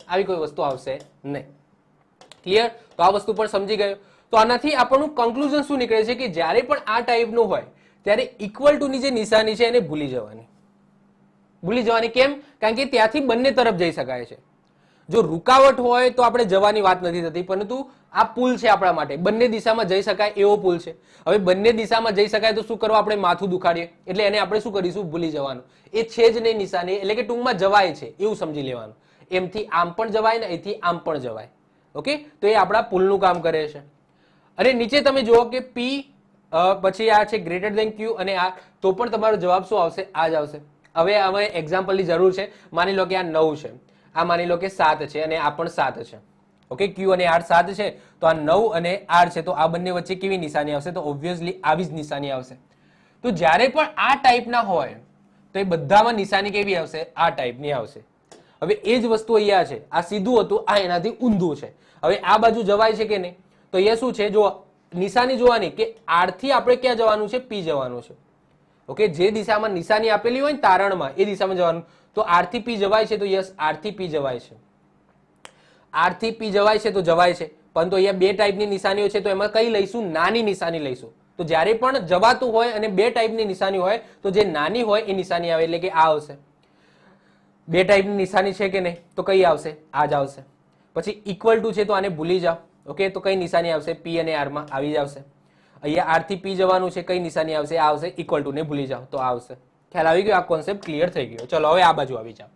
આવી કોઈ વસ્તુ આવશે નહીં. ક્લિયર? તો આ વસ્તુ પણ સમજી ગયો. તો આનાથી આપણનું કન્ક્લુઝન શું નીકળે છે કે જ્યારે પણ આ ટાઈપનું હોય ત્યારે ઇક્વલ ટુ ની જે નિશાની છે એને ભૂલી જવાની. ભૂલી જવાની કેમ? કારણ કે ત્યાંથી બંને તરફ જઈ શકાય છે. જો રૂકાવટ હોય તો આપણે જવાની વાત નથી થતી, પરંતુ આ પુલ છે આપણા માટે, બંને દિશામાં જઈ શકાય એવો પુલ છે. હવે બંને દિશામાં જઈ શકાય તો શું કરવા? આપણે માથું દુખાડીએ, એટલે એને આપણે શું કરીશું? ભૂલી જવાનું. એ છે જ નહીં નિશાની, એટલે કે ટૂંકમાં જવાય છે એવું સમજી લેવાનું. એમથી આમ પણ જવાય ને અહીંથી આમ પણ જવાય. ઓકે, તો એ આપણા પુલનું કામ કરે છે. અને નીચે તમે જુઓ કે P પછી આ છે ગ્રેટર દેન Q અને આ, તો પણ તમારો જવાબ શું આવશે? આ જ આવશે. હવે અમે એક્ઝામ્પલની જરૂર છે. માની લો કે આ 9 છે, આ માની લો કે 7 છે અને આ પણ 7 છે. ઓકે, Q અને R 7 છે, તો આ 9 અને R છે, તો આ બંને વચ્ચે કેવી નિશાની આવશે? તો ઓબ્વિયસલી આવી જ નિશાની આવશે. તો જ્યારે પણ આ ટાઈપના હોય તો એ બધામાં નિશાની કેવી આવશે? આ ટાઈપની આવશે. હવે એ જ વસ્તુ અહીંયા છે, આ સીધું હતું, આ એનાથી ઊંધું છે. હવે આ બાજુ જવાય છે કે નહીં? તો અહીંયા શું છે? જો નિશાની જોવાની કે R થી આપણે ક્યાં જવાનું છે? P જવાનું છે. ઓકે, જે દિશામાં નિશાની આપેલી હોય ને તારણમાં એ દિશામાં જવાનું. તો R થી P જવાય છે, તો યસ R થી P જવાય છે. R થી P જવાય છે તો જવાય છે, પરંતુ અહીંયા બે ટાઈપની નિશાનીઓ છે, તો એમાં કઈ લઈશું? નાની નિશાની લઈશું. તો જ્યારે પણ જવાતું હોય અને બે ટાઈપની નિશાની હોય તો જે નાની હોય એ નિશાની આવે, એટલે કે આ આવશે. બે ટાઈપની નિશાની છે કે નહીં? તો કઈ આવશે? આ જ આવશે. પછી ઇક્વલ ટુ છે તો આને ભૂલી જાઓ. ઓકે, તો કઈ નિશાની આવશે? P અને R માં આવી જ આવશે. અહીંયા R થી P જવાનું છે, કઈ નિશાની આવશે? આ આવશે. ઇક્વલ ટુ ને ભૂલી જાઓ તો આ આવશે. ખ્યાલ આવી ગયો? આ કોન્સેપ્ટ ક્લિયર થઈ ગયો. ચલો હવે આ બાજુ આવી જાઓ.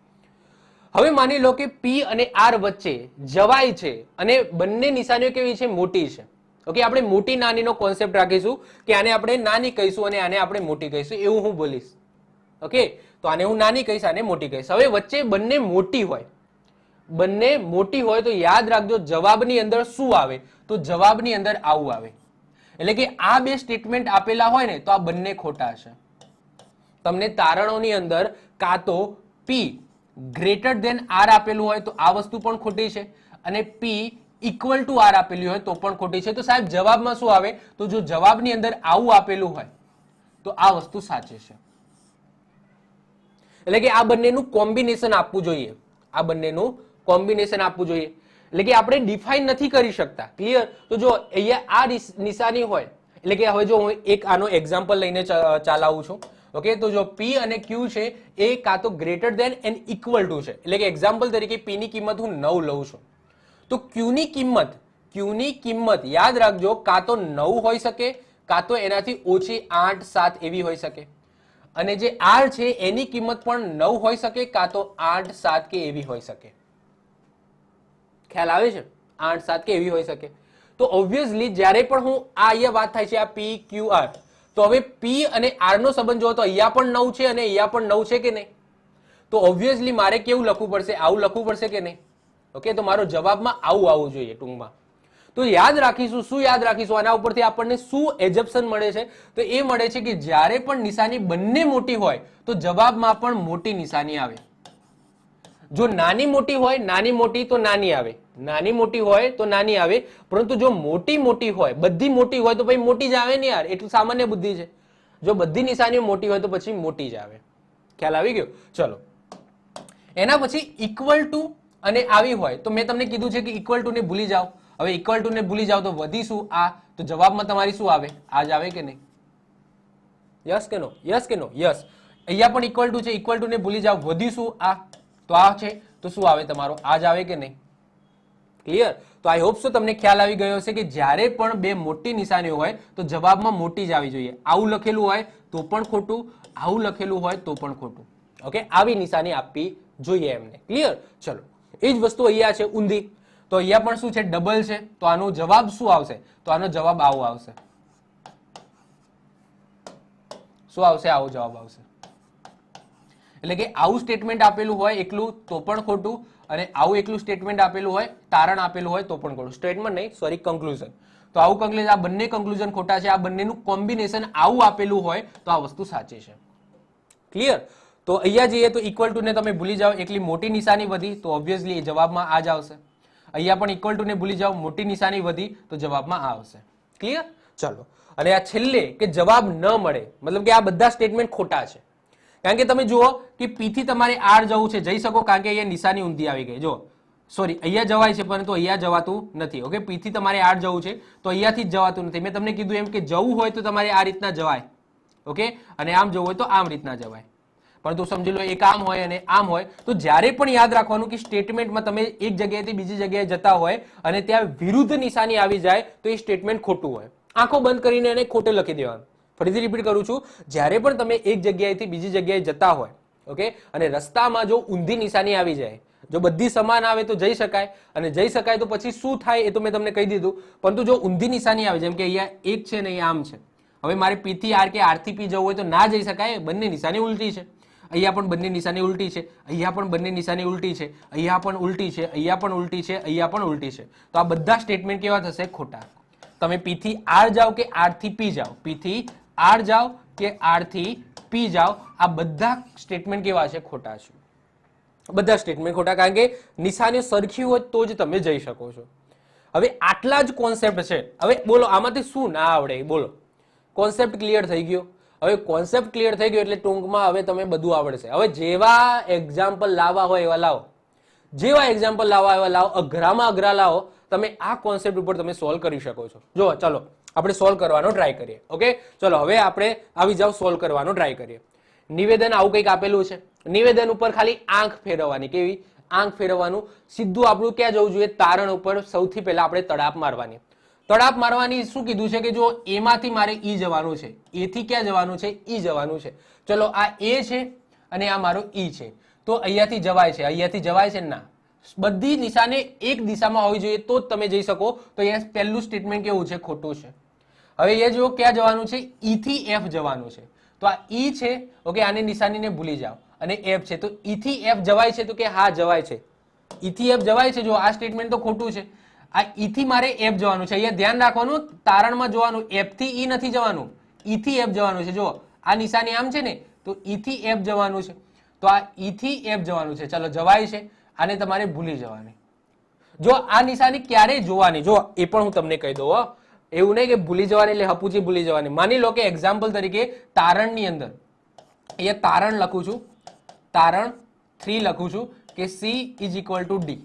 હવે માની લો કે P અને R વચ્ચે જવાય છે અને બંને નિશાનીઓ કેવી છે? મોટી છે. ઓકે, આપણે મોટી નાનીનો કોન્સેપ્ટ રાખીશું કે આને આપણે નાની કહીશું અને આને આપણે મોટી કહીશું, એવું હું બોલીશ. ઓકે, તો આને હું નાની કહીશ, આને મોટી કહીશ. હવે વચ્ચે બંને મોટી હોય, બંને મોટી હોય તો યાદ રાખજો જવાબની અંદર શું આવે? તો જવાબની અંદર આવું આવે. એટલે કે આ બે સ્ટેટમેન્ટ આપેલા હોય ને તો આ બંને ખોટા છે. તમને તારણોની અંદર કાં તો P ગ્રેટર દેન R આપેલું હોય તો આ વસ્તુ પણ ખોટી છે, અને P ઇક્વલ ટુ R આપેલી હોય તો પણ ખોટી છે. તો સાહેબ જવાબમાં શું આવે? તો જો જવાબની અંદર આવું આપેલું હોય તો આ વસ્તુ સાચી છે. એટલે કે આ બંનેનું કોમ્બિનેશન આપવું જોઈએ. આ બંનેનું કોમ્બિનેશન આપવું જોઈએ. એટલે કે આપણે ડિફાઇન નથી કરી શકતા. ક્લિયર? તો જો અહીંયા આ નિશાની હોય, એટલે કે હવે જો હું એક આનો એક્ઝામ્પલ લઈને ચાલાવું છું. ઓકે, તો જો P અને Q છે એ કાં તો greater than and equal to છે, એટલે કે એક્ઝામ્પલ તરીકે P ની કિંમત હું 9 લઉં છું, તો Q ની કિંમત યાદ રાખજો કાં તો 9 હોઈ શકે, કાં તો એનાથી ઓછી 8, 7 એવી હોઈ શકે. અને જે R છે એની કિંમત પણ 9 હોઈ શકે, કાં તો 8, 7 કે એવી હોઈ શકે. ખ્યાલ આવે છે? 8, 7 કે એવી હોઈ શકે. તો ઓબ્વિયસલી જ્યારે પણ હું આ અહીંયા વાત થાય છે આ P, Q, R, તો હવે P અને R નો સંબંધ જો તો અહીંયા પણ 9 છે અને અહીંયા પણ 9 છે કે નહીં? તો ઓબ્વિયસલી મારે કેવું લખવું પડશે? આવું લખવું પડશે કે નહીં? ઓકે, તો મારો જવાબમાં આવું આવવું જોઈએ ટૂંકમાં. તો યાદ રાખીશું, શું યાદ રાખીશું? આના ઉપરથી આપણને શું એજપ્શન મળે છે? તો એ મળે છે કે જ્યારે પણ નિશાની બંને મોટી હોય તો જવાબમાં પણ મોટી નિશાની આવે. જો નાની મોટી હોય, નાની મોટી તો નાની આવે, નાની મોટી હોય તો નાની આવે, પરંતુ જો મોટી મોટી હોય, બધી મોટી હોય તો પછી મોટી જ આવે ને યાર, એટલું સામાન્ય બુદ્ધિ છે. જો બધી નિશાનીઓ મોટી હોય તો પછી મોટી જ આવે. ખ્યાલ આવી ગયો? ચલો, એના પછી ઇક્વલ ટુ અને આવી હોય તો મેં તમને કીધું છે કે ઇક્વલ ટુ ને ભૂલી જાઓ. હવે ઇક્વલ ટુ ને ભૂલી જાઓ તો વધીશું આ, તો જવાબમાં તમારી શું આવે? આ જ આવે કે નહીં? યસ કે નો? યસ કે નો? યસ. અહીંયા પણ ઇક્વલ ટુ છે, ઇક્વલ ટુ ને ભૂલી જાઓ, વધ્યું શું આ, તો આ છે તો શું આવે તમારો આ જ આવે કે નહીં? ક્લિયર? તો આઈ હોપ સો તમને ખ્યાલ આવી ગયો હશે કે જ્યારે પણ બે મોટી નિશાનીઓ હોય તો જવાબમાં મોટી જ આવી જોઈએ. આવું લખેલું હોય તો પણ ખોટું, આવું લખેલું હોય તો પણ ખોટું. ઓકે, આવી નિશાની આપવી જોઈએ એમને. ક્લિયર? ચલો, એ જ વસ્તુ અહીંયા છે ઊંધી, તો અહીંયા પણ શું છે ડબલ છે, તો આનો જવાબ શું આવશે? તો આનો જવાબ આવો આવશે. શું આવશે? આવો જવાબ આવશે. એટલે કે આવું સ્ટેટમેન્ટ આપેલું હોય એકલું તો પણ ખોટું, અને આવું એકલું સ્ટેટમેન્ટ આપેલું હોય, તારણ આપેલું હોય તો પણ ખોટું. સ્ટેટમેન્ટ નહીં, સોરી, કન્ક્લુઝન. તો આવું કન્ક્લુઝન, આ બંને કન્ક્લુઝન ખોટા છે. આ બંનેનું કોમ્બિનેશન આવું આપેલું હોય તો આ વસ્તુ સાચી છે. ક્લિયર? તો અહીંયા જઈએ તો ઇક્વલ ટુ ને તમે ભૂલી જાઓ, એકલી મોટી નિશાની વધી તો ઓબ્વિયસલી જવાબમાં આ જ આવશે. અહીંયા પણ ઇક્વલ ટુ ને ભૂલી જાઓ, મોટી નિશાની વધી તો જવાબમાં આ આવશે. ક્લિયર? ચલો, અને આ છેલ્લે કે જવાબ ન મળે, મતલબ કે આ બધા સ્ટેટમેન્ટ ખોટા છે. કારણ કે તમે જુઓ કે પી થી તમારે આર જવું છે, જઈ શકો, કારણ કે અહીંયા નિશાની ઊંધી આવી ગઈ. જો સોરી, અહીંયા જવાય છે પરંતુ અહીંયા જવાતું નથી. ઓકે, પી થી તમારે આર જવું છે તો અહીંયાથી જ જવાતું નથી. મેં તમને કીધું એમ કે જવું હોય તો તમારે આ રીતના જવાય. ઓકે, અને આમ જવું હોય તો આમ રીતના જવાય. પરંતુ સમજી લો એક આમ હોય અને આમ હોય, તો જ્યારે પણ યાદ રાખવાનું કે સ્ટેટમેન્ટમાં તમે એક જગ્યાએથી બીજી જગ્યાએ જતા હોય અને ત્યાં વિરુદ્ધ નિશાની આવી જાય તો એ સ્ટેટમેન્ટ ખોટું હોય. આંખો બંધ કરીને એને ખોટે લખી દેવાનું. ફરીથી રિપીટ કરું છું, જ્યારે પણ તમે એક જગ્યાએથી બીજી જગ્યાએ જતા હોય, ઓકે, અને રસ્તામાં જો ઊંધી નિશાની આવી જાય, જો બધી સમાન આવે તો જઈ શકાય, અને જઈ શકાય તો પછી શું થાય એ તો મેં તમને કહી દીધું. પરંતુ જો ઊંધી નિશાની આવે, જેમ કે અહીંયા એક છે ને આમ છે, હવે મારે પી થી આર કે આર થી પી જવું હોય તો ના જઈ શકાય, બંને નિશાની ઉલટી છે. અહીંયા પણ બંને નિશાની ઉલટી છે, અહીંયા પણ બંને નિશાની ઉલટી છે, અહીંયા પણ ઉલટી છે, અહીંયા પણ ઉલટી છે, અહીંયા પણ ઉલટી છે. તો આ બધા સ્ટેટમેન્ટ કેવા થશે? ખોટા. તમે પી થી આર જાઓ કે આર થી પી જાઓ, પી થી આર જાઓ કે આર થી પી જાઓ, આ બધા સ્ટેટમેન્ટ કેવા છે? ખોટા છે. બધા સ્ટેટમેન્ટ ખોટા, કારણ કે નિશાની સરખી હોય તો જ તમે જઈ શકો છો. હવે આટલા જ કોન્સેપ્ટ છે. હવે બોલો આમાંથી શું ના આવડે? બોલો, કોન્સેપ્ટ ક્લિયર થઈ ગયો. હવે કોન્સેપ્ટ ક્લિયર થઈ ગયો એટલે ટૂંકમાં હવે તમે બધું આવડશે. હવે જેવા એક્ઝામ્પલ લાવવા હોય એવા લાવો, જેવા એક્ઝામ્પલ લાવવા એવા લાવો, અઘરામાં અઘરા લાવો, તમે આ કોન્સેપ્ટ ઉપર તમે સોલ્વ કરી શકો છો. જો ચલો આપણે સોલ્વ કરવાનો ટ્રાય કરીએ. ઓકે, ચલો હવે આપણે આવી જાવ, સોલ્વ કરવાનો ટ્રાય કરીએ. નિવેદન આવું કંઈક આપેલું છે, નિવેદન ઉપર ખાલી આંખ ફેરવવાની. કેવી આંખ ફેરવવાનું? સીધું આપણું ક્યાં જવું જોઈએ? તારણ ઉપર સૌથી પહેલા આપણે તડાપ મારવાની. તડાપ મારવાની શું કીધું છે કે જો એમાંથી મારે ઈ જવાનું છે, એ થી ક્યાં જવાનું છે? ઈ જવાનું છે. ચલો આ એ છે અને આ મારો ઈ છે, તો અહીંયાથી જવાય છે, અહીંયાથી જવાય છે? ના, બધી નિશાને એક દિશામાં હોવી જોઈએ તો જ તમે જઈ શકો. તો અહીંયા પહેલું સ્ટેટમેન્ટ કેવું છે? ખોટું છે. હવે એ જો ક્યાં જવાનું છે? ઈ થી એફ જવાનું છે. તો આ ઈ છે, ઓકે, આની નિશાનીને ભૂલી જાઓ, અને એફ છે, તો ઈ થી એફ જવાય છે? તો કે હા જવાય છે, ઈ થી એફ જવાય છે. જો આ સ્ટેટમેન્ટ તો ખોટું છે. આ ઈ થી મારે એફ જવાનું છે. અહીંયા ધ્યાન રાખવાનું, તારણમાં જોવાનું, એફ થી ઈ નથી જવાનું, ઈ થી એફ જવાનું છે. જો આ નિશાની આમ છે ને, તો ઈ થી એફ જવાનું છે, તો આ ઈ થી એફ જવાનું છે. ચલો જવાય છે, આને તમારે ભૂલી જવાની. જો આ નિશાની ક્યારે જોવાની, જો એ પણ હું તમને કહી દઉં. એવું નહીં કે ભૂલી જવાની એટલે હપુચી ભૂલી જવાની. માની લો કે એક્ઝામ્પલ તરીકે તારણની અંદર અહીંયા તારણ લખું છું, તારણ 3 લખું છું કે C is equal to D,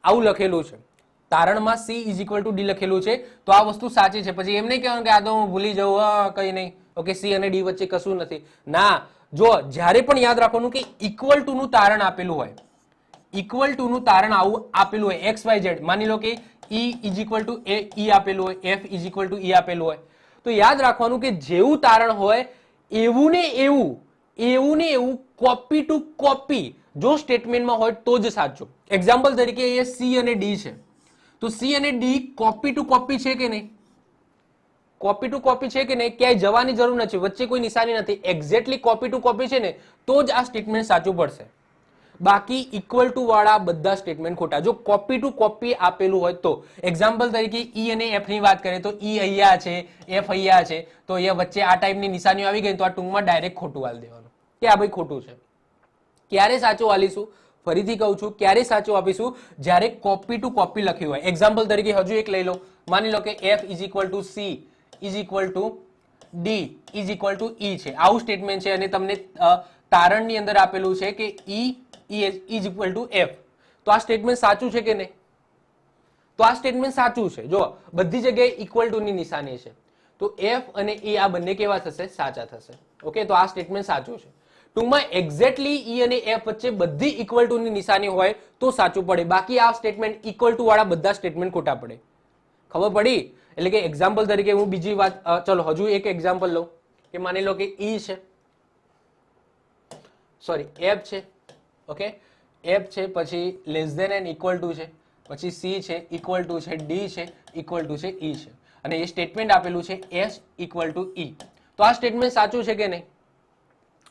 આવું લખેલું છે. તારણમાં C is equal to D લખેલું છે, તો આ વસ્તુ સાચી છે. પછી એમ નહીં કહેવાનું કે આ તો હું ભૂલી જાઉં, કઈ નહીં, ઓકે, C અને D વચ્ચે કશું નથી. ના, જો જ્યારે પણ યાદ રાખવાનું કે ઇક્વલ ટુ નું તારણ આપેલું હોય, ઇક્વલ ટુ નું તારણ આવું આપેલું હોય, એક્સ વાય ઝેડ, માની લો કે E is equal to E આપેલું હોય, F is equal to E આપેલું હોય, તો યાદ રાખવાનું કે જેવું તારણ હોય એવું ને એવું, એવું ને એવું કોપી ટુ કોપી જો સ્ટેટમેન્ટમાં હોય તો જ સાચું. એક્ઝામ્પલ તરીકે એ C અને D છે, તો C અને D કોપી ટુ કોપી છે કે નહીં? કોપી ટુ કોપી છે કે નહીં? ક્યાંય જવાની જરૂર નથી, વચ્ચે કોઈ નિશાની નથી, એક્ઝેક્ટલી કોપી ટુ કોપી છે ને, તો જ આ સ્ટેટમેન્ટ સાચું પડશે. બાકી ઇક્વલ ટુ વાળા બધા સ્ટેટમેન્ટ ખોટા. જો કોપી ટુ કોપી આપેલું હોય તો, એક્ઝામ્પલ તરીકે E અને F ની વાત કરીએ તો E અહીંયા છે, F અહીંયા છે, તો અહીંયા વચ્ચે આ ટાઈપની નિશાનીઓ આવી ગઈ તો આ ટૂંકમાં ડાયરેક્ટ ખોટું આલી દેવાનું કે આ ભાઈ ખોટું છે. ક્યારે સાચું આલીશું? ફરીથી કહું છું, ક્યારે સાચું આપીશું? જ્યારે કોપી ટુ કોપી લખ્યું હોય. એક્ઝામ્પલ તરીકે હજુ એક લઈ લો, માની લો કે F is equal to C is equal to D is equal to E છે, આવું સ્ટેટમેન્ટ છે, અને તમને તારણની અંદર આપેલું છે કે E is equal to F, તો આ સ્ટેટમેન્ટ સાચું છે કે નહીં? તો આ સ્ટેટમેન્ટ સાચું છે. જો બધી જગ્યાએ ઇક્વલ ટુ ની નિશાની છે, તો F અને E આ બંને કેવા થશે? સાચા થશે. ઓકે, તો આ સ્ટેટમેન્ટ સાચું છે. ટૂંકમાં એક્ઝેક્ટલી ઈ અને એફ વચ્ચે બધી ઇક્વલ ટુ ની નિશાની હોય તો સાચું પડે, બાકી આ સ્ટેટમેન્ટ ઇક્વલ ટુ વાળા બધા સ્ટેટમેન્ટ ખોટા પડે. ખબર પડી? એટલે કે એક્ઝામ્પલ તરીકે હું બીજી વાત, ચલો હજુ એક એક્ઝામ્પલ લઉં કે માની લો કે ઈ છે, સોરી એફ છે, ઓકે, એફ છે, પછી less than and equal to છે, પછી સી છે ઇક્વલ ટુ છે, ડી છે ઇક્વલ ટુ છે, ઈ છે, અને એ સ્ટેટમેન્ટ આપેલું છે એસ ઇક્વલ ટુ ઈ. તો આ સ્ટેટમેન્ટ સાચું છે કે નહીં?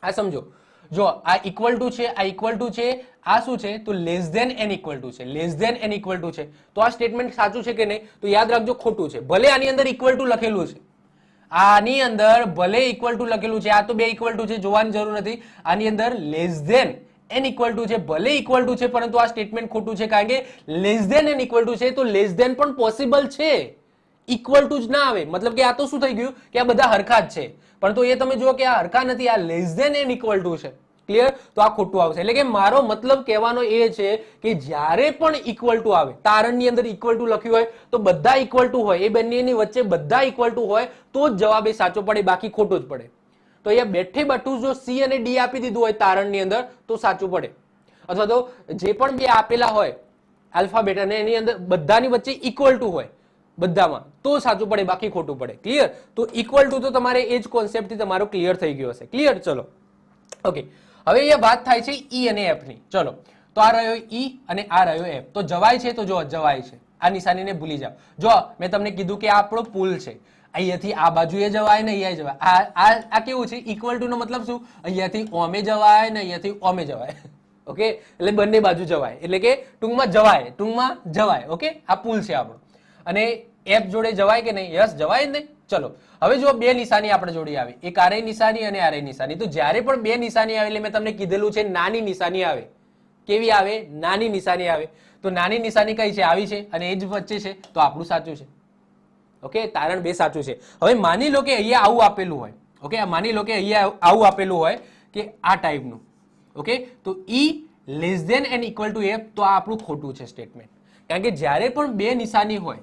આ સમજો, જો આ ઇક્વલ ટુ છે, આ ઇક્વલ ટુ છે, આ શું છે તો less than and equal to છે, less than and equal to છે, તો આ સ્ટેટમેન્ટ સાચું છે કે નહીં? તો યાદ રાખજો ખોટું છે. ભલે આની અંદર ઇક્વલ ટુ લખેલું છે, આની અંદર ભલે ઇક્વલ ટુ લખેલું છે, આ તો બે ઇક્વલ ટુ છે, જોવાની જરૂર નથી. આની અંદર less than and equal to છે, ભલે ઇક્વલ ટુ છે, પરંતુ આ સ્ટેટમેન્ટ ખોટું છે, કારણ કે less than and equal to છે તો લેસ ધેન પણ પોસિબલ છે, ઇક્વલ ટુ જ ના આવે. મતલબ કે આ તો શું થઈ ગયું કે આ બધા હરખા જ છે, પરંતુ એ તમે જુઓ કે આ હરખા નથી, આ less than and equal to છે. ક્લિયર? તો આ ખોટું આવશે. એટલે કે મારો મતલબ કહેવાનો એ છે કે જ્યારે પણ ઇક્વલ ટુ આવે, તારણની અંદર ઇક્વલ ટુ લખ્યું હોય તો બધા ઇક્વલ ટુ હોય, એ બંનેની વચ્ચે બધા ઇક્વલ ટુ હોય તો જ જવાબ એ સાચો પડે, બાકી ખોટો જ પડે. તો અહીંયા બેઠે બઠું જો સી અને ડી આપી દીધું હોય તારણની અંદર તો સાચું પડે, અથવા તો જે પણ બે આપેલા હોય આલ્ફાબેટ અને એની અંદર બધાની વચ્ચે ઇક્વલ ટુ હોય બધામાં તો સાચું પડે, બાકી ખોટું પડે. ક્લિયર? તો ઇક્વલ ટુ તો તમારે એ જ કોન્સેપ્ટ થી તમારો ક્લિયર થઈ ગયો હશે. ક્લિયર? ચલો ઓકે, હવે અહીંયા વાત થાય છે ઈ અને એફ ની. ચલો, તો આ રહ્યો ઈ અને આ રહ્યો એફ. તો જવાય છે, તો જો જવાય છે, આ નિશાનીને ભૂલી જાઓ. જો મેં તમને કીધું કે આ આપણો પુલ છે, અહીંયાથી આ બાજુએ જવાય ને અહીંયા જવાય. આ કેવું છે? ઇક્વલ ટુ નો મતલબ શું? અહીંયાથી ઓમે જવાય ને અહીંયાથી ઓમે જવાય. ઓકે, એટલે બંને બાજુ જવાય, એટલે કે ટૂંકમાં જવાય, ટૂંકમાં જવાય. ઓકે, આ પુલ છે આપણો, અને એફ જોડે જવાય કે નહીં? યસ, જવાય જ નહીં. ચલો, હવે જો બે નિશાની આપણે જોડી આવી, એક આરે નિશાની અને આરે નિશાની. તો જ્યારે પણ બે નિશાની આવે એટલે મેં તમને કીધેલું છે નાની નિશાની આવે. કેવી આવે? નાની નિશાની આવે. તો નાની નિશાની કઈ છે? આવી છે, અને એ જ વચ્ચે છે, તો આપણું સાચું છે. ઓકે, તારણ બે સાચું છે. હવે માની લો કે અહીંયા આવું આપેલું હોય, ઓકે, માની લો કે અહીંયા આવું આપેલું હોય કે આ ટાઈપનું, ઓકે, તો E less than and equal to F, તો આ આપણું ખોટું છે સ્ટેટમેન્ટ. કારણ કે જ્યારે પણ બે નિશાની હોય,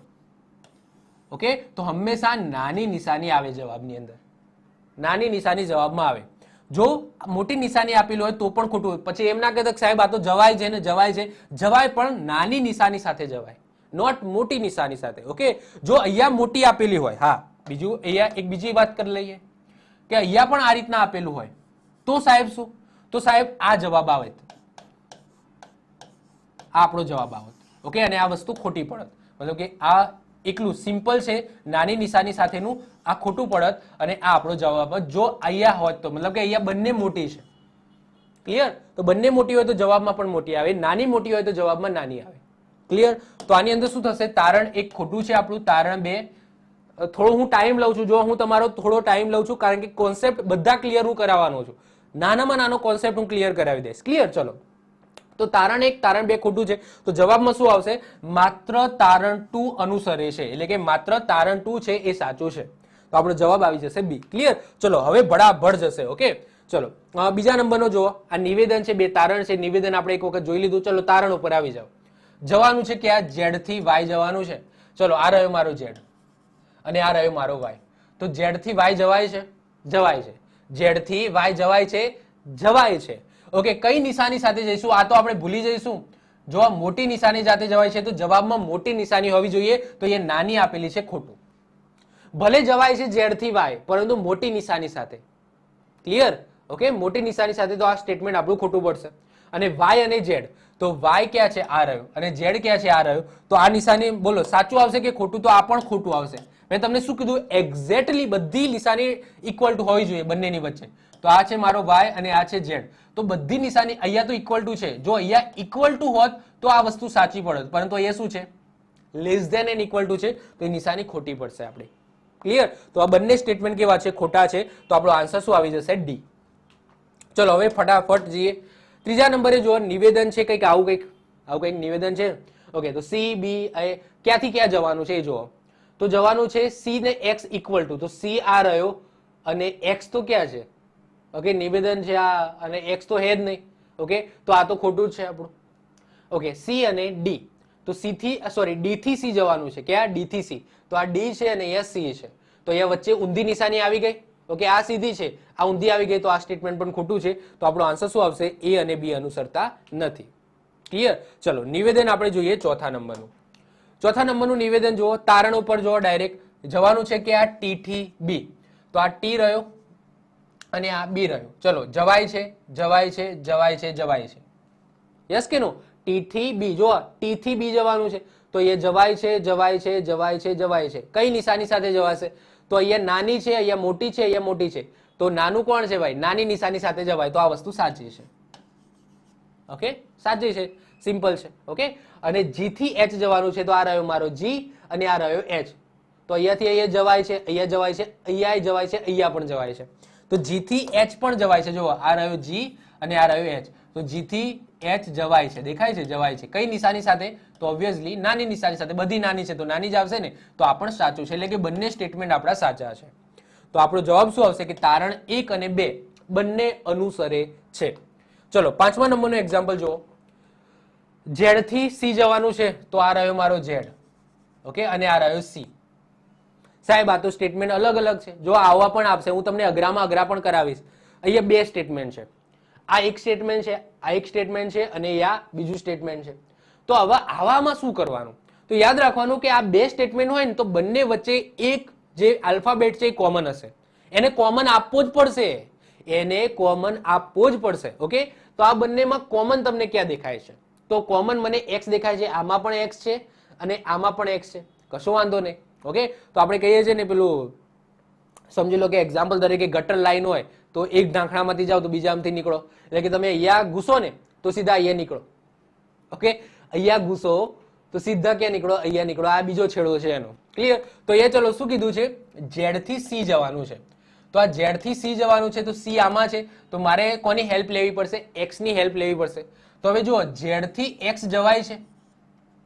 ઓકે, તો હંમેશા નાની નિશાની આવે જવાબની અંદર, નાની નિશાની જવાબમાં આવે. જો મોટી નિશાની આપેલી હોય તો પણ ખોટું. પછી એમ ના કહેતા સાહેબ આ તો જવાય છે ને, જવાય છે, જવાય પણ નાની નિશાની સાથે જવાય, નોટ મોટી નિશાની સાથે. ઓકે, જો અહીંયા મોટી આપેલી હોય, હા, બીજું અહીંયા એક બીજી વાત કરી લઈએ કે અહીંયા પણ આ રીતના આપેલું હોય તો સાહેબ શું? તો સાહેબ આ જવાબ આવે, આ આપણો જવાબ આવે. ઓકે, અને આ વસ્તુ ખોટી પડત. મતલબ કે આ એકલું સિમ્પલ છે નાની નિશાની સાથેનું, આ ખોટું પડત, અને આ આપણો જવાબ જો અહીંયા હોત તો, મતલબ કે અહીંયા બંને મોટી છે. ક્લિયર? તો બંને મોટી હોય તો જવાબમાં પણ મોટી આવે, નાની મોટી હોય તો જવાબમાં નાની આવે. ક્લિયર? તો આની અંદર શું થશે? તારણ એક ખોટું છે આપણું, તારણ બે. થોડો હું ટાઈમ લઉં છું, જો હું તમારો થોડો ટાઈમ લઉં છું, કારણ કે કોન્સેપ્ટ બધા ક્લિયર હું કરાવવાનો છું. નાનામાં નાનો કોન્સેપ્ટ હું ક્લિયર કરાવી દઈશ. ક્લિયર? ચલો, તો તારણ એક તારણ બે ખોટું છે, તો જવાબમાં શું આવશે? માત્ર તારણ 2 અનુસરે છે, એટલે કે માત્ર તારણ 2 છે એ સાચું છે. તો આપણો જવાબ આવી જશે બી. ક્લિયર? ચલો, હવે ભડાભડ જશે. ઓકે, ચલો બીજા નંબરનો જુઓ. આ નિવેદન છે, બે તારણ છે. નિવેદન આપણે એક વખત જોઈ લીધું. ચલો તારણ ઉપર આવી જાઓ. જવાનું છે કે આ ઝેડ થી વાય જવાનું છે. ચલો, આ રહ્યો મારો ઝેડ અને આ રહ્યો મારો વાય. તો ઝેડ થી વાય જવાય છે? જવાય છે. ઝેડ થી વાય જવાય છે? જવાય છે. ઓકે, કઈ નિશાની સાથે જઈશું? આ તો આપણે ભૂલી જઈશું. જો આ મોટી નિશાની સાથે જવાય છે તો જવાબમાં મોટી નિશાની હોવી જોઈએ, તો એ નાની આપેલી છે, ખોટું. ભલે જવાય છે ઝેડ થી વાય, પરંતુ મોટી નિશાની સાથે. ક્લિયર? ઓકે, મોટી નિશાની સાથે તો આ સ્ટેટમેન્ટ આપણું ખોટું પડશે. અને વાય અને ઝેડ, તો વાય ક્યાં છે? આ રહ્યો, અને ઝેડ ક્યાં છે? આ રહ્યો. તો આ નિશાની બોલો સાચું આવશે કે ખોટું? તો આ પણ ખોટું આવશે. મેં તમને શું કીધું? એક્ઝેક્ટલી બધી નિશાની ઇક્વલ ટુ હોવી જોઈએ બંનેની વચ્ચે. તો આ છે મારો વાય અને આ છે ઝેડ. તો બધી નિશાની અહીંયા તો ઇક્વલ ટુ છે. જો અહીંયા ઇક્વલ ટુ હોત તો આ વસ્તુ સાચી પડત, પરંતુ અહીંયા શું છે? Less than and equal to છે, તો એ નિશાની ખોટી પડશે આપણી. ક્લિયર? તો આ બંને સ્ટેટમેન્ટ કેવા છે? ખોટા છે. તો આપણો આન્સર શું આવી જશે? ડી. ચલો હવે ફટાફટ જઈએ ત્રીજા નંબરે. જો નિવેદન છે કંઈક આવું, કંઈક નિવેદન છે. ઓકે, તો સી બી એ ક્યાંથી ક્યાં જવાનું છે એ જુઓ. તો જવાનું છે સી ને એક્સ ઇક્વલ ટુ, તો સી આ રહ્યો અને એક્સ તો ક્યાં છે? ઓકે, નિવેદન છે આ, અને એક્સ તો હે જ નહીં. ઓકે, તો આ તો ખોટું જ છે આપણું. ઓકે, સી અને ડી, તો સી થી સોરી ડી થી સી જવાનું છે. ક્યાં? ડી થી સી. તો આ ડી છે અને અહીંયા સી છે. તો અહીંયા વચ્ચે ઊંધી નિશાની આવી ગઈ. ઓકે, આ સીધી છે, આ ઊંધી આવી ગઈ તો આ સ્ટેટમેન્ટ પણ ખોટું છે. તો આપણો આન્સર શું આવશે? એ અને બી અનુસરતા નથી. ક્લિયર? ચલો નિવેદન આપણે જોઈએ ચોથા નંબરનું. ચોથા નંબરનું નિવેદન જુઓ, તારણ ઉપર જુઓ, ડાયરેક્ટ જવાનું છે કે આ ટી થી બી. તો આ ટી રહ્યો અને આ બી રહ્યો. ચલો જવાય છે, જવાય છે, જવાય છે, જવાય છે. યસ કે નો? ટી થી બી, જો ટી થી બી જવાનું છે તો એ જવાય છે, જવાય છે, જવાય છે, જવાય છે. કઈ નિશાની સાથે જવાશે? તો અહીંયા નાની છે, અહીંયા મોટી છે, અહીંયા મોટી છે. તો નાનું કોણ છે ભાઈ? નાની નિશાની સાથે જવાય. તો આ વસ્તુ સાચી છે. ઓકે, સાચી છે, સિમ્પલ છે. ઓકે, અને જી થી એચ જવાનું છે તો આ રહ્યો મારો જી અને આ રહ્યો એચ. તો અહીંયાથી અહીંયા જવાય છે, અહીંયા જવાય છે, અહીંયા જવાય છે, અહીંયા પણ જવાય છે. તો જી થી એચ પણ જવાય છે. જુઓ આ રહ્યો જી અને આ રહ્યો એચ. તો જી થી એચ જવાય છે, દેખાય છે, જવાય છે. કઈ નિશાની સાથે? તો ઓબ્વિયસલી નાની નિશાની સાથે. બધી નાની છે તો નાની જ આવશે ને. તો આ પણ સાચું છે, એટલે કે બંને સ્ટેટમેન્ટ આપણા સાચા છે. તો આપણો જવાબ શું આવશે? કે તારણ 1 અને 2 બંને અનુસરે છે. ચલો 5મા નંબરનું એક્ઝામ્પલ જુઓ. ઝેડ થી સી જવાનું છે તો આ રહ્યો મારો ઝેડ. ઓકે, અને આ રહ્યો સી. સાહેબ આ તો સ્ટેટમેન્ટ અલગ અલગ છે. જો આવા પણ આપશે, હું તમને અઘરામાં અઘરા પણ કરાવીશ. અહીંયા બે સ્ટેટમેન્ટ છે. આ એક સ્ટેટમેન્ટ છે, આ એક સ્ટેટમેન્ટ છે, અને આ બીજું સ્ટેટમેન્ટ છે. તો હવે આવામાં શું કરવાનું? તો યાદ રાખવાનું કે આ બે સ્ટેટમેન્ટ હોય ને તો બંને વચ્ચે એક જે આલ્ફાબેટ છે એ કોમન હશે. એને કોમન આપવો જ પડશે. એને કોમન આપવો જ પડશે. ઓકે, તો આ બંનેમાં કોમન તમને ક્યાં દેખાય છે? તો કોમન મને એક્સ દેખાય છે. આમાં પણ એક્સ છે અને આમાં પણ એક્સ છે. કશો વાંધો નહીં. ઓકે, તો આપણે કહીએ છીએ ને પેલું, સમજી લો કે એક્ઝામ્પલ તરીકે ગટર લાઈન હોય તો એક ઢાંકણામાંથી જાઓ તો બીજામાંથી નીકળો. એટલે કે તમે અહીંયા ઘૂસો ને તો સીધા અહીંયા નીકળો. ઓકે, અહીંયા ઘૂસો તો સીધા ક્યાં નીકળો? અહીંયા નીકળો. આ બીજો છેડો છે એનો. ક્લિયર? તો એ ચલો શું કીધું છે? ઝેડ થી સી જવાનું છે. તો આ ઝેડ થી સી જવાનું છે તો સી આમાં છે તો મારે કોની હેલ્પ લેવી પડશે? એક્સ ની હેલ્પ લેવી પડશે. તો હવે જુઓ, ઝેડ થી એક્સ જવાય છે.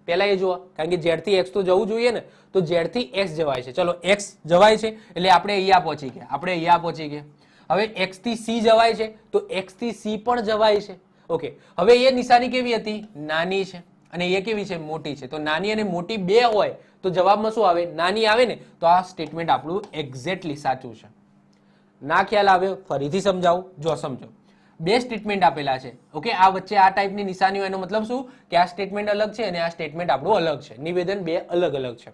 પહેલા એ જુઓ, કારણ કે ઝેડ થી એક્સ તો જવું જોઈએ ને. તો ઝેડ થી એક્સ જવાય છે. ચલો એક્સ જવાય છે એટલે આપણે અહીંયા પહોંચી ગયા. આપણે અહીંયા પહોંચી ગયા. હવે એક્સ થી સી જવાય છે તો એક્સ થી સી પણ જવાય છે. ઓકે, હવે એ નિશાની કેવી હતી? નાની છે. અને એ કેવી છે? મોટી છે. તો નાની અને મોટી બે હોય તો જવાબમાં શું આવે? નાની આવે ને. તો આ સ્ટેટમેન્ટ આપણું એક્ઝેક્ટલી સાચું છે. ના ખ્યાલ આવ્યો? ફરીથી સમજાવું. જો સમજો, બે સ્ટેટમેન્ટ આપેલા છે. ઓકે, આ વચ્ચે આ ટાઈપની નિશાનીઓ, એનો મતલબ શું? કે આ સ્ટેટમેન્ટ અલગ છે અને આ સ્ટેટમેન્ટ આપણું અલગ છે. નિવેદન બે અલગ અલગ છે.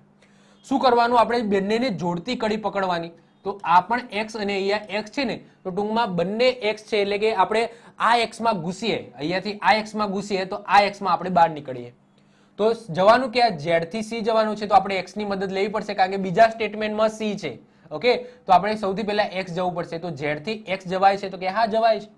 શું કરવાનું? આપણે બંનેને જોડતી કડી પકડવાની. તો આ પણ એક્સ અને અહીંયા એક્સ છે ને, તો ટૂંકમાં બંને એક્સ છે એટલે કે આપણે આ એક્સ માં ઘૂસીએ, અહીંયાથી આ એક્સ માં ઘૂસીએ તો આ એક્સ માં આપણે બહાર નીકળીએ. તો જવાનું ક્યાં? ઝેડ થી સી જવાનું છે તો આપણે એક્સ ની મદદ લેવી પડશે કારણ કે બીજા સ્ટેટમેન્ટમાં સી છે. ઓકે, તો આપણે સૌથી પહેલા એક્સ જવું પડશે. તો ઝેડ થી એક્સ જવાય છે? તો કે હા જવાય છે.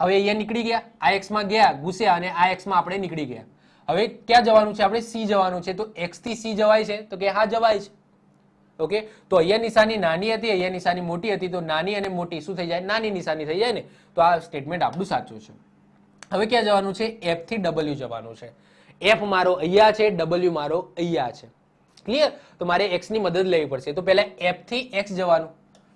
હવે અહીંયા નીકળી ગયા, આ એક્સ માં ગયા, ઘૂસ્યા, અને આ એક્સ માં આપણે નીકળી ગયા. હવે ક્યાં જવાનું છે? આપણે સી જવાનું છે. તો એક્સ થી સી જવાય છે? તો કે હા જવાય છે. ઓકે, તો અહીંયા નિશાની નાની હતી, અહીંયા નિશાની મોટી હતી. તો નાની અને મોટી શું થઈ જાય? નાની નિશાની થઈ જાય ને. તો આ સ્ટેટમેન્ટ આપણું સાચું છે. હવે ક્યાં જવાનું છે? એફ થી ડબલ્યુ જવાનું છે. એફ મારો અહીંયા છે, ડબલ્યુ મારો અહીંયા છે. ક્લિયર? તો મારે એક્સ ની મદદ લેવી પડશે. તો પહેલા એફ થી એક્સ જવાનું.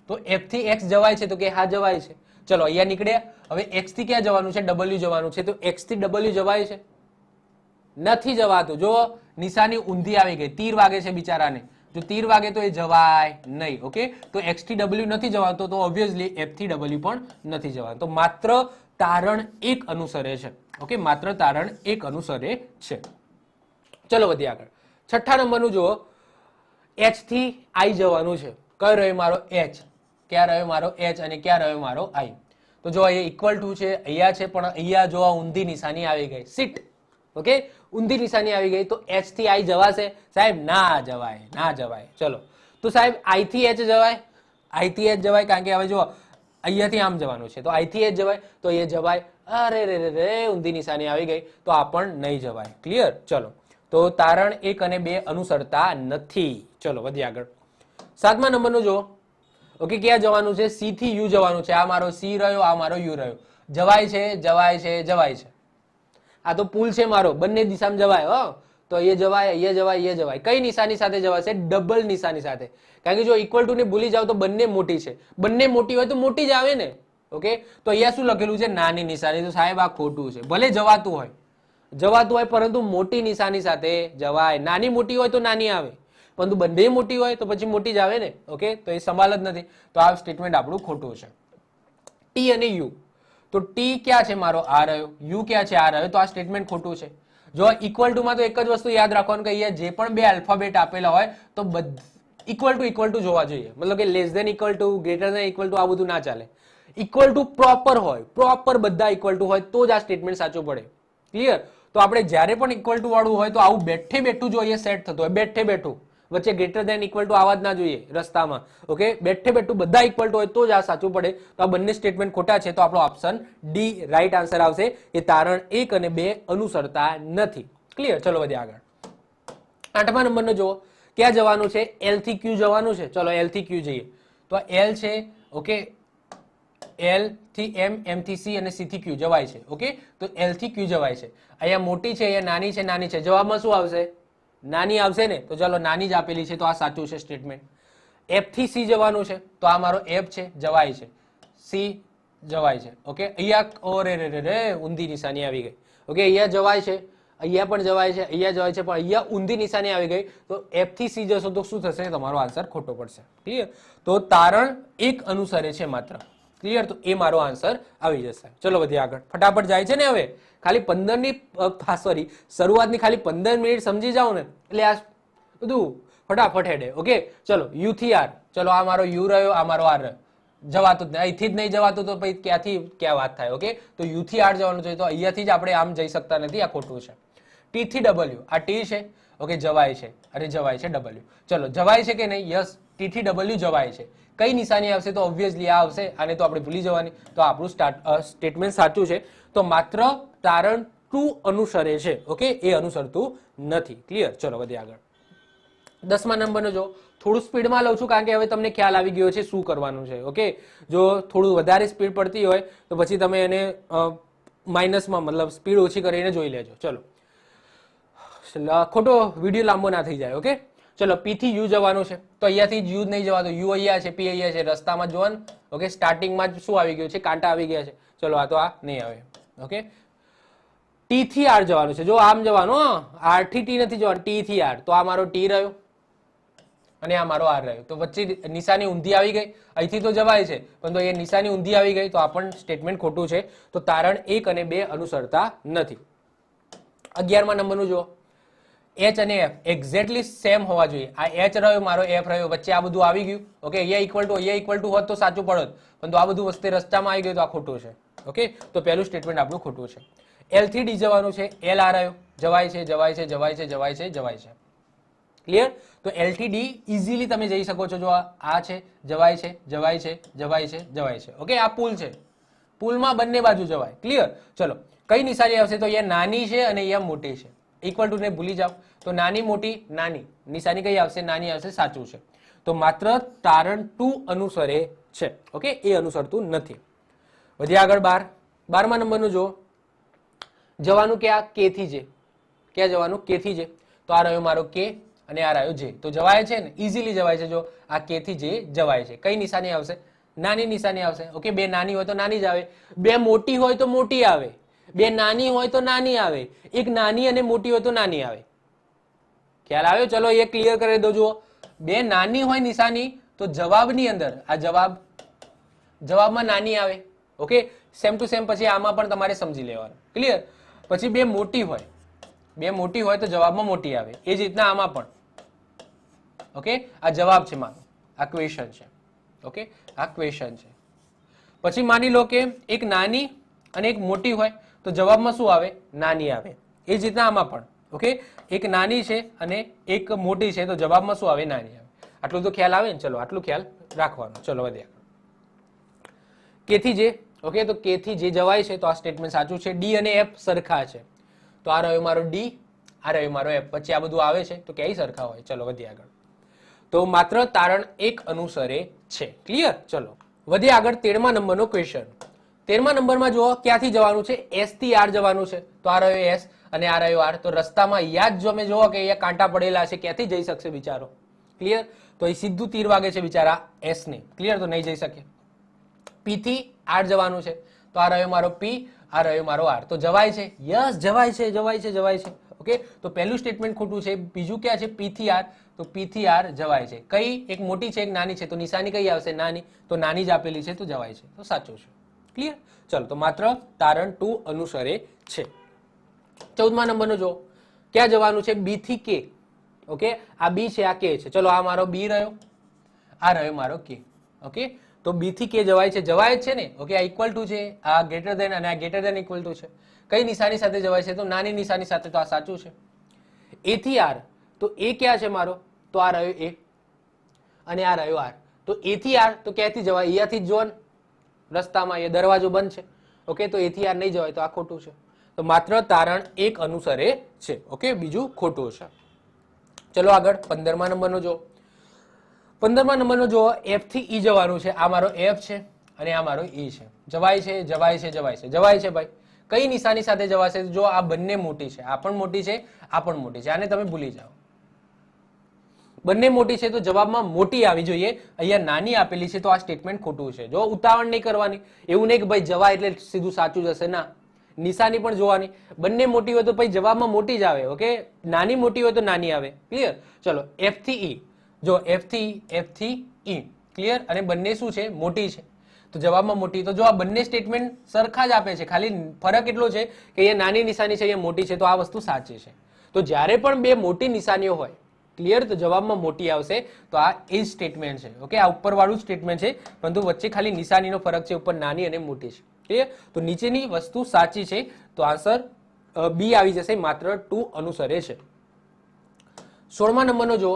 તો એફ થી એક્સ જવાય છે? તો કે હા જવાય છે. ચલો અહીંયા નીકળ્યા. હવે એક્સ થી ક્યાં જવાનું છે? ડબલ્યુ જવાનું છે. તો એક્સ થી ડબલ્યુ જવાય છે? નથી જવાતું. જો નિશાની ઊંધી આવી ગઈ, તીર વાગે છે બિચારાને. જો તીર વાગે તો એ જવાય નહીં. ઓકે, તો એક્સ થી ડબલ્યુ નથી જવાતો તો ઓબ્વિયસલી એફ થી ડબલ્યુ પણ નથી જવાનું. તો માત્ર તારણ 1 અનુસરે છે. ઓકે, માત્ર તારણ 1 અનુસરે છે. ચલો વધીએ આગળ. છઠ્ઠા નંબરનું જુઓ, એચ થી આઈ જવાનું છે. કયો રહ્યો મારો? એચ. ક્યાં રહ્યો મારો? એચ. અને ક્યાં રહ્યો મારો? આઈ. તો જો અહીંયા ઇક્વલ ટુ છે, અહીંયા છે, પણ અહીંયા જો ઊંધી નિશાની આવી ગઈ, સીટ. ઓકે, ઊંધી નિશાની આવી ગઈ તો એચ થી આઈ જવાશે? સાહેબ ના જવાય, ના જવાય. ચલો, તો સાહેબ આઈ થી એચ જવાય? આઈ થી એચ જવાય કારણ કે હવે જો અહીંયાથી આમ જવાનું છે તો આઈ થી એચ જવાય? તો એ જવાય. અરે રે રે રે, ઊંધી નિશાની આવી ગઈ તો આ પણ નહીં જવાય. ક્લિયર? ચલો, તો તારણ 1 અને 2 અનુસરતા નથી. ચલો વધીએ આગળ. 7મા નંબરનું જો. ઓકે, ક્યાં જવાનું છે? સી થી યુ જવાનું છે. આ મારો સી રહ્યો, આ મારો યુ રહ્યો. જવાય છે, જવાય છે, જવાય છે. આ તો પુલ છે મારો, બંને દિશામાં જવાય. હો, તો એ જવાય, એ જવાય, એ જવાય. કઈ નિશાની સાથે જવાશે? ડબલ નિશાની સાથે. કારણ કે જો ઇક્વલ ટુ ને ભૂલી જાવ તો બંને મોટી છે. બંને મોટી હોય તો મોટી જ આવે ને. ઓકે, તો અહીંયા શું લખેલું છે? નાની નિશાની. તો સાહેબ આ ખોટું છે. ભલે જવાતું હોય પરંતુ મોટી નિશાની સાથે જવાય. નાની મોટી હોય તો નાની આવે, પરંતુ બંને મોટી હોય તો પછી મોટી જ આવે ને. ઓકે, તો એ સવાલ જ નથી. તો આ સ્ટેટમેન્ટ આપણું ખોટું છે. ટી અને યુ, તો ટી ક્યાં છે મારો? આ રહ્યો. યુ ક્યાં છે? આ રહ્યો. તો આ સ્ટેટમેન્ટ ખોટું છે. જો ઇક્વલ ટુમાં તો એક જ વસ્તુ યાદ રાખવાનું કે અહીંયા જે પણ બે આલ્ફાબેટ આપેલા હોય તો ઇક્વલ ટુ જોવા જોઈએ. મતલબ કે less than equal to, greater than equal to આ બધું ના ચાલે. ઇક્વલ ટુ પ્રોપર હોય, પ્રોપર બધા ઇક્વલ ટુ હોય તો જ આ સ્ટેટમેન્ટ સાચું પડે. ક્લિયર? તો આપણે જ્યારે પણ ઇક્વલ ટુ વાળું હોય તો આવું બેઠે બેઠું જો અહીંયા સેટ થતું હોય, બેઠે બેઠું, વચ્ચે ગ્રેટર ધેન ઇક્વલ ટુ આવા જ ના જોઈએ રસ્તામાં. ઓકે, બેઠે બેઠું બધા ઇક્વલ ટુ હોય તો જ આ સાચું પડે. તો આ બંને સ્ટેટમેન્ટ ખોટા છે. તો આપણો ઓપ્શન ડી રાઈટ આન્સર આવશે. એ તારણ 1 અને 2 અનુસરતા નથી. ક્લિયર? ચલો વધીએ આગળ. 8મા નંબરનો જુઓ, ક્યાં જવાનું છે? એલ થી ક્યુ જવાનું છે. ચલો એલ થી ક્યુ જઈએ. તો એલ છે. ઓકે, એલ થી એમ, એમ થી સી અને સી થી ક્યુ જવાય છે. ઓકે, તો એલ થી ક્યુ જવાય છે. અહીંયા મોટી છે, અહીંયા નાની છે, નાની છે. જવાબમાં શું આવશે? નાની આવશે ને. તો ચાલો નાની જ આપેલી છે તો આ સાચું છે સ્ટેટમેન્ટ. એફ થી સી જવાનું છે તો આ મારો એફ છે, જવાય છે. સી જવાય છે. ઓકે, અહીંયા ઓરે રે રે ઊંધી નિશાની આવી ગઈ. ઓકે, અહીંયા જવાય છે, અહીંયા પણ જવાય છે, અહીંયા જવાય છે, પણ અહીંયા ઊંધી નિશાની આવી ગઈ. તો એફ થી સી જશો તો શું થશે? તમારો આન્સર ખોટો પડશે. ક્લિયર? તો તારણ 1 અનુસરે છે માત્ર. ક્લિયર? તો એ મારો આન્સર આવી જશે. ચલો વધીએ આગળ. ફટાફટ જાય છે ને હવે. ખાલી 15ની શરૂઆતની ખાલી 15 મિનિટ સમજી જાઓ ને એટલે આ બધું ફટાફટ હેડે. ઓકે, ચલો યુ થી આર. ચલો આ મારો યુ રહ્યો, આ મારો આર રહ્યો. જવાતું જ નહીં, અહીંથી જ નહીં જવાતું તો પછી ક્યાંથી ક્યાં વાત થાય? ઓકે, તો યુ થી આર જવાનું છે તો અહીંયાથી જ આપણે આમ જઈ શકતા નથી, આ ખોટું છે. ટી થી ડબલ્યુ, આ ટી છે. ઓકે, જવાય છે. અરે જવાય છે ડબલ્યુ. ચલો જવાય છે કે નહીં? યસ, ટી થી ડબલ્યુ જવાય છે. કઈ નિશાની આવશે? તો ઓબ્વિયસલી આ આવશે. આને તો આપણે ભૂલી જવાની. તો આપણું સ્ટેટમેન્ટ સાચું છે. તો માત્ર તારણ 2 અનુસરે છે. ઓકે, એ અનુસરતું નથી. ક્લિયર? ચલો વધીએ આગળ. 10મા નંબરનો જો, થોડું સ્પીડમાં લઉં છું કારણ કે હવે તમને ખ્યાલ આવી ગયો છે શું કરવાનું છે. ઓકે, જો થોડું વધારે સ્પીડ પડતી હોય તો પછી તમે એને માઇનસમાં, મતલબ સ્પીડ ઓછી કરીને જોઈ લેજો. ચલો, ખોટો વિડીયો લાંબો ના થઈ જાય. ઓકે, ચલો પી થી યુ જવાનું છે તો અહીંયાથી યુ નહીં જવાતો. યુ અહીંયા છે, પી અહીંયા છે. રસ્તામાં જોવાનું. ઓકે, સ્ટાર્ટિંગમાં જ શું આવી ગયું છે? કાંટા આવી ગયા છે. ચલો આ તો આ નહીં આવે. ઓકે, ટી થી આર જવાનું છે. જો આમ જવાનું, આર થી ટી નથી જવાનું, ટી થી આર. તો આ મારો ટી રહ્યો અને આ મારો આર રહ્યો. તો વચ્ચે નિશાની ઊંધી આવી ગઈ. અહીંથી તો જવાય છે પરંતુ એ નિશાની ઊંધી આવી ગઈ તો આ પણ સ્ટેટમેન્ટ ખોટું છે. તો તારણ 1 અને 2 અનુસરતા નથી. 11મા નંબરનું જુઓ, એચ અને એફ એક્ઝેક્ટલી સેમ હોવા જોઈએ. આ એચ રહ્યો, મારો એફ રહ્યો, વચ્ચે આ બધું આવી ગયું. ઓકે, અહીંયા ઇક્વલ ટુ હોત તો સાચું પડત, પરંતુ આ બધું વસ્તે રસ્તામાં આવી ગયું તો આ ખોટું છે. ઓકે, તો પહેલું સ્ટેટમેન્ટ આપણું ખોટું છે. એલ થી ડી જવાનું છે. એલ આ રહ્યો, જવાય છે, જવાય છે, જવાય છે, જવાય છે, જવાય છે. ક્લિયર? તો એલ થી ડી ઇઝીલી તમે જઈ શકો છો. જો આ છે, જવાય છે, જવાય છે, જવાય છે, જવાય છે. ઓકે, આ પુલ છે, પુલમાં બંને બાજુ જવાય. ક્લિયર? ચલો, કઈ નિશાની આવશે? તો અહીંયા નાની છે અને અહીંયા મોટી છે. ઇક્વલ ટુ ને ભૂલી જાઓ. તો નાની મોટી નાની નિશાની કઈ આવશે? નાની આવશે. સાચું છે. તો માત્ર તારણ 2 અનુસરે છે. ઓકે, એ અનુસરતું નથી. વધીએ આગળ. 12મા નંબરનું જો, જવાનું ક્યાં? કે થી જે. ક્યાં જવાનું? કે થી જે. તો આ રહ્યો મારો કે અને આ રહ્યો જે. તો જવાય છે ને, ઇઝીલી જવાય છે. જો આ કે થી જે જવાય છે. કઈ નિશાની આવશે? નાની નિશાની આવશે. ઓકે, બે નાની હોય તો નાની જ આવે, બે મોટી હોય તો મોટી આવે, બે નાની હોય તો નાની આવે, એક નાની અને મોટી હોય તો નાની આવે. ખ્યાલ આવ્યો? ચલો એ ક્લિયર કરી દો. જુઓ, બે નાની હોય નિશાની તો જવાબની અંદર આ જવાબમાં નાની આવે. ઓકે, સેમ ટુ સેમ પછી આમાં પણ તમારે સમજી લેવાનું. ક્લિયર? પછી બે મોટી હોય તો જવાબમાં મોટી આવે. એ જ રીતના આમાં પણ. ઓકે, આ જવાબ છે મારો, આ ક્વેશ્ચન છે. ઓકે, આ ક્વેશ્ચન છે. પછી માની લો કે એક નાની અને એક મોટી હોય તો જવાબમાં શું આવે? નાની આવે. એ જ રીતના આમાં પણ. ઓકે, એક નાની છે અને એક મોટી છે તો જવાબમાં શું આવે? નાની આવે. આટલું તો ખ્યાલ આવે ને? ચલો આટલું ખ્યાલ રાખવાનું. ચલો વધીએ. કે થી જે. ઓકે, તો કે થી જે જવાય છે તો આ સ્ટેટમેન્ટ સાચું છે. ડી અને એફ સરખા છે. તો આ રહ્યો મારો ડી, આ રહ્યો મારો એફ. પછી આ બધું આવે છે તો ક્યાંય સરખા હોય. ચલો વધીએ આગળ. તો માત્ર તારણ 1 અનુસરે છે. ક્લિયર? ચલો વધીએ આગળ. 13મા નંબરનો ક્વેશ્ચન. 13મા નંબરમાં જુઓ, ક્યાંથી જવાનું છે? એસ થી આર જવાનું છે. તો આ રહ્યો એસ અને આ રહ્યો આર. તો રસ્તામાં યાદ જો અમે જોવો કે અહીંયા કાંટા પડેલા છે, ક્યાંથી જઈ શકશે બિચારો? ક્લિયર? તો એ સીધું તીર વાગે છે બિચારા એસ ને. ક્લિયર? તો નહીં જઈ શકે. પી થી આર જવાનું છે. તો આ રહ્યો મારો પી, આ રહ્યો મારો આર. તો જવાય છે. યસ, જવાય છે, જવાય છે, જવાય છે. ઓકે, ઓકે, તો પહેલું સ્ટેટમેન્ટ ખોટું છે. બીજું ક્યાં છે? પી થી આર, તો પી થી આર જવાય છે. કઈ એક મોટી છે એક નાની છે, તો નિશાની કઈ આવશે? નાની, તો નાની જ આપેલી છે તો જવાય છે, તો સાચું છે. ક્લિયર? ચલો, તો માત્ર તારણ 2 અનુસરે છે. 14મા નંબરનો જો, ક્યાં જવાનું છે? બી થી કે. ઓકે, આ બી છે, આ કે છે. ચલો, આ મારો બી રહ્યો, આ રહ્યો મારો કે. ઓકે, તો બી થી કે જવાય છે, જવાય જ છે ને. ઓકે, આ ઇક્વલ ટુ છે, આ ગ્રેટર દેન અને આ ગ્રેટર દેન ઇક્વલ ટુ છે. કઈ નિશાની સાથે જવાય છે? તો નાની નિશાની સાથે, તો આ સાચું છે. એ થી આર, તો એ ક્યાં છે મારો? તો આ રહ્યો એ અને આ રહ્યો આર. તો એ થી આર તો ક્યાંથી જવાય? અહીંયાથી જ જોવાનું, રસ્તામાં એ દરવાજો બંધ છે. ઓકે, તો એ થી આર નહીં જવાય, તો આ ખોટું છે. તો માત્ર તારણ 1 અનુસરે છે. ઓકે, બીજું ખોટું છે. ચલો આગળ 15મા નંબરનો જો. 15મા નંબરનો જો, એફ થી ઈ જવાનું છે. આ મારો એફ છે અને આ મારો ઈ છે. જવાય છે, જવાય છે, જવાય છે, જવાય છે ભાઈ. કઈ નિશાની સાથે જવાશે? જો આ બંને મોટી છે, આ પણ મોટી છે, આ પણ મોટી છે, આને તમે ભૂલી જાઓ. બંને મોટી છે તો જવાબમાં મોટી આવી જોઈએ, અહીંયા નાની આપેલી છે, તો આ સ્ટેટમેન્ટ ખોટું છે. જો ઉતાવળ નહીં કરવાની, એવું નહીં કે ભાઈ જવાય એટલે સીધું સાચું જ હશે, ના. નિશાની પણ જોવાની. બંને મોટી હોય તો ભાઈ જવાબમાં મોટી જ આવે. ઓકે, નાની મોટી હોય તો નાની આવે. ક્લિયર? ચલો, એફ થી ઈ. જો એફ થી ઈ ક્લિયર, અને બંને શું છે? મોટી છે, તો જવાબમાં મોટી. તો જો આ બંને સ્ટેટમેન્ટ સરખા જ આપે છે, ખાલી ફરક એટલો છે કે અહીંયા નાની નિશાની છે, અહીંયા મોટી છે, તો આ વસ્તુ સાચી છે. તો જ્યારે પણ બે મોટી નિશાનીઓ હોય, ક્લિયર, તો જવાબમાં મોટી આવશે. તો આ એ જ સ્ટેટમેન્ટ છે. ઓકે, આ ઉપરવાળું સ્ટેટમેન્ટ છે, પરંતુ વચ્ચે ખાલી નિશાનીનો ફરક છે, ઉપર નાની અને મોટી છે. ક્લિયર? તો નીચેની વસ્તુ સાચી છે, તો આન્સર બી આવી જશે, માત્ર 2 અનુસરે છે. 16મા નંબરનો જો,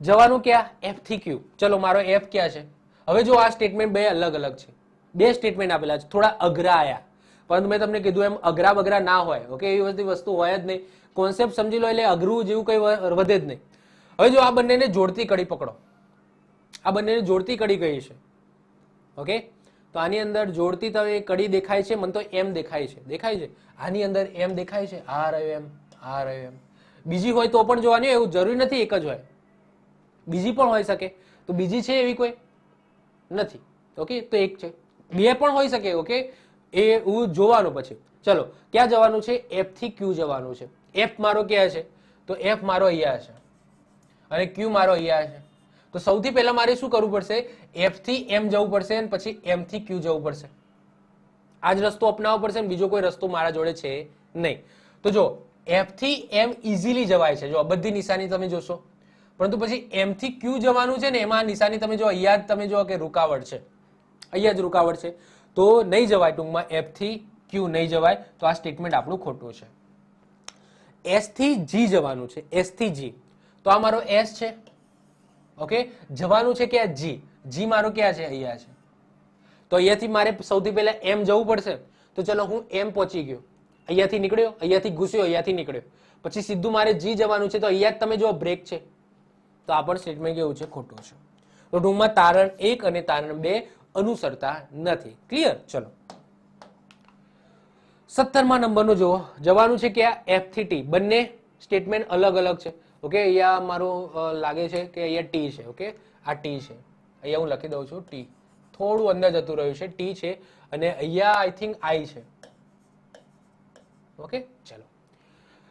જવાનું ક્યાં? એફ થી ક્યુ. ચલો, મારો એફ ક્યાં છે? હવે જો આ સ્ટેટમેન્ટ બે અલગ અલગ છે, બે સ્ટેટમેન્ટ આપેલા છે, થોડા અઘરા આયા, પરંતુ મેં તમને કીધું એમ અઘરા બઘરા ના હોય. ઓકે, એવી બધી વસ્તુ હોય જ નહીં. કોન્સેપ્ટ સમજી લો એટલે અઘરું જેવું કઈ વધે જ નહીં. હવે જો આ બંનેને જોડતી કડી પકડો, આ બંનેને જોડતી કડી કઈ છે? ઓકે, તો આની અંદર જોડતી તમે કડી દેખાય છે, મને તો એમ દેખાય છે, દેખાય છે. આની અંદર એમ દેખાય છે, આ રહ્યો એમ, આ રહ્યો એમ. બીજી હોય તો પણ જોવાની, એવું જરૂરી નથી એક જ હોય, બીજી પણ હોઈ શકે. તો બીજી છે એવી કોઈ નથી. ઓકે, તો એક છે. બે પણ હોઈ શકે. ઓકે, એ હું જોવાનું પછી. ચલો, ક્યાં જવાનું છે? એફ થી ક્યુ જવાનું છે. એફ મારો ક્યાં છે? તો એફ મારો અહીંયા છે અને ક્યુ મારો અહીંયા છે. તો સૌથી પહેલા મારે શું કરવું પડશે? એફ થી એમ જવું પડશે અને પછી એમ થી ક્યુ જવું પડશે. આ જ રસ્તો અપનાવવો પડશે, બીજો કોઈ રસ્તો મારા જોડે છે નહીં. તો જો એફ થી એમ ઇઝીલી જવાય છે, જો બધી નિશાની તમે જોશો. પરંતુ પછી એમ થી ક્યુ જવાનું છે ને, એમાં નિશાની તમે જો અહીંયા જ તમે જો કે રૂકાવટ છે, અહીંયા જ રૂકાવટ છે, તો નહીં જવાય. ટૂંકમાં એફ થી ક્યુ નહીં જવાય, તો આ સ્ટેટમેન્ટ આપણું ખોટું છે. એસ થી જી જવાનું છે, એસ થી જી. તો આ મારો એસ છે. ઓકે, જવાનું છે ક્યાં? જી. જી મારો ક્યાં છે? અહીંયા છે. તો અહીંયાથી મારે સૌથી પહેલા એમ જવું પડશે. તો ચલો, હું એમ પહોંચી ગયો, અહીંયાથી નીકળ્યો, અહીંયાથી ઘૂસ્યો, અહીંયાથી નીકળ્યો, પછી સીધું મારે જી જવાનું છે. તો અહીંયા જ તમે જો બ્રેક છે, તો આ પણ સ્ટેટમેન્ટ કેવું છે? ખોટું છે. તો ટૂંકમાં તારણ 1 અને તારણ 2 અનુસરતા નથી. ક્લિયર? ચલો, 17મા નંબરનો જુઓ, જવાનું છે ક્યાં? એફ થી ટી. બંને સ્ટેટમેન્ટ અલગ અલગ છે. ઓકે, અહીંયા મારું લાગે છે કે અહીંયા ટી છે. ઓકે, આ ટી છે, અહીંયા હું લખી દઉં છું ટી, થોડું અંદર જતું રહ્યું છે, ટી છે, અને અહીંયા આઈ થિંક આઈ છે. ઓકે, ચલો,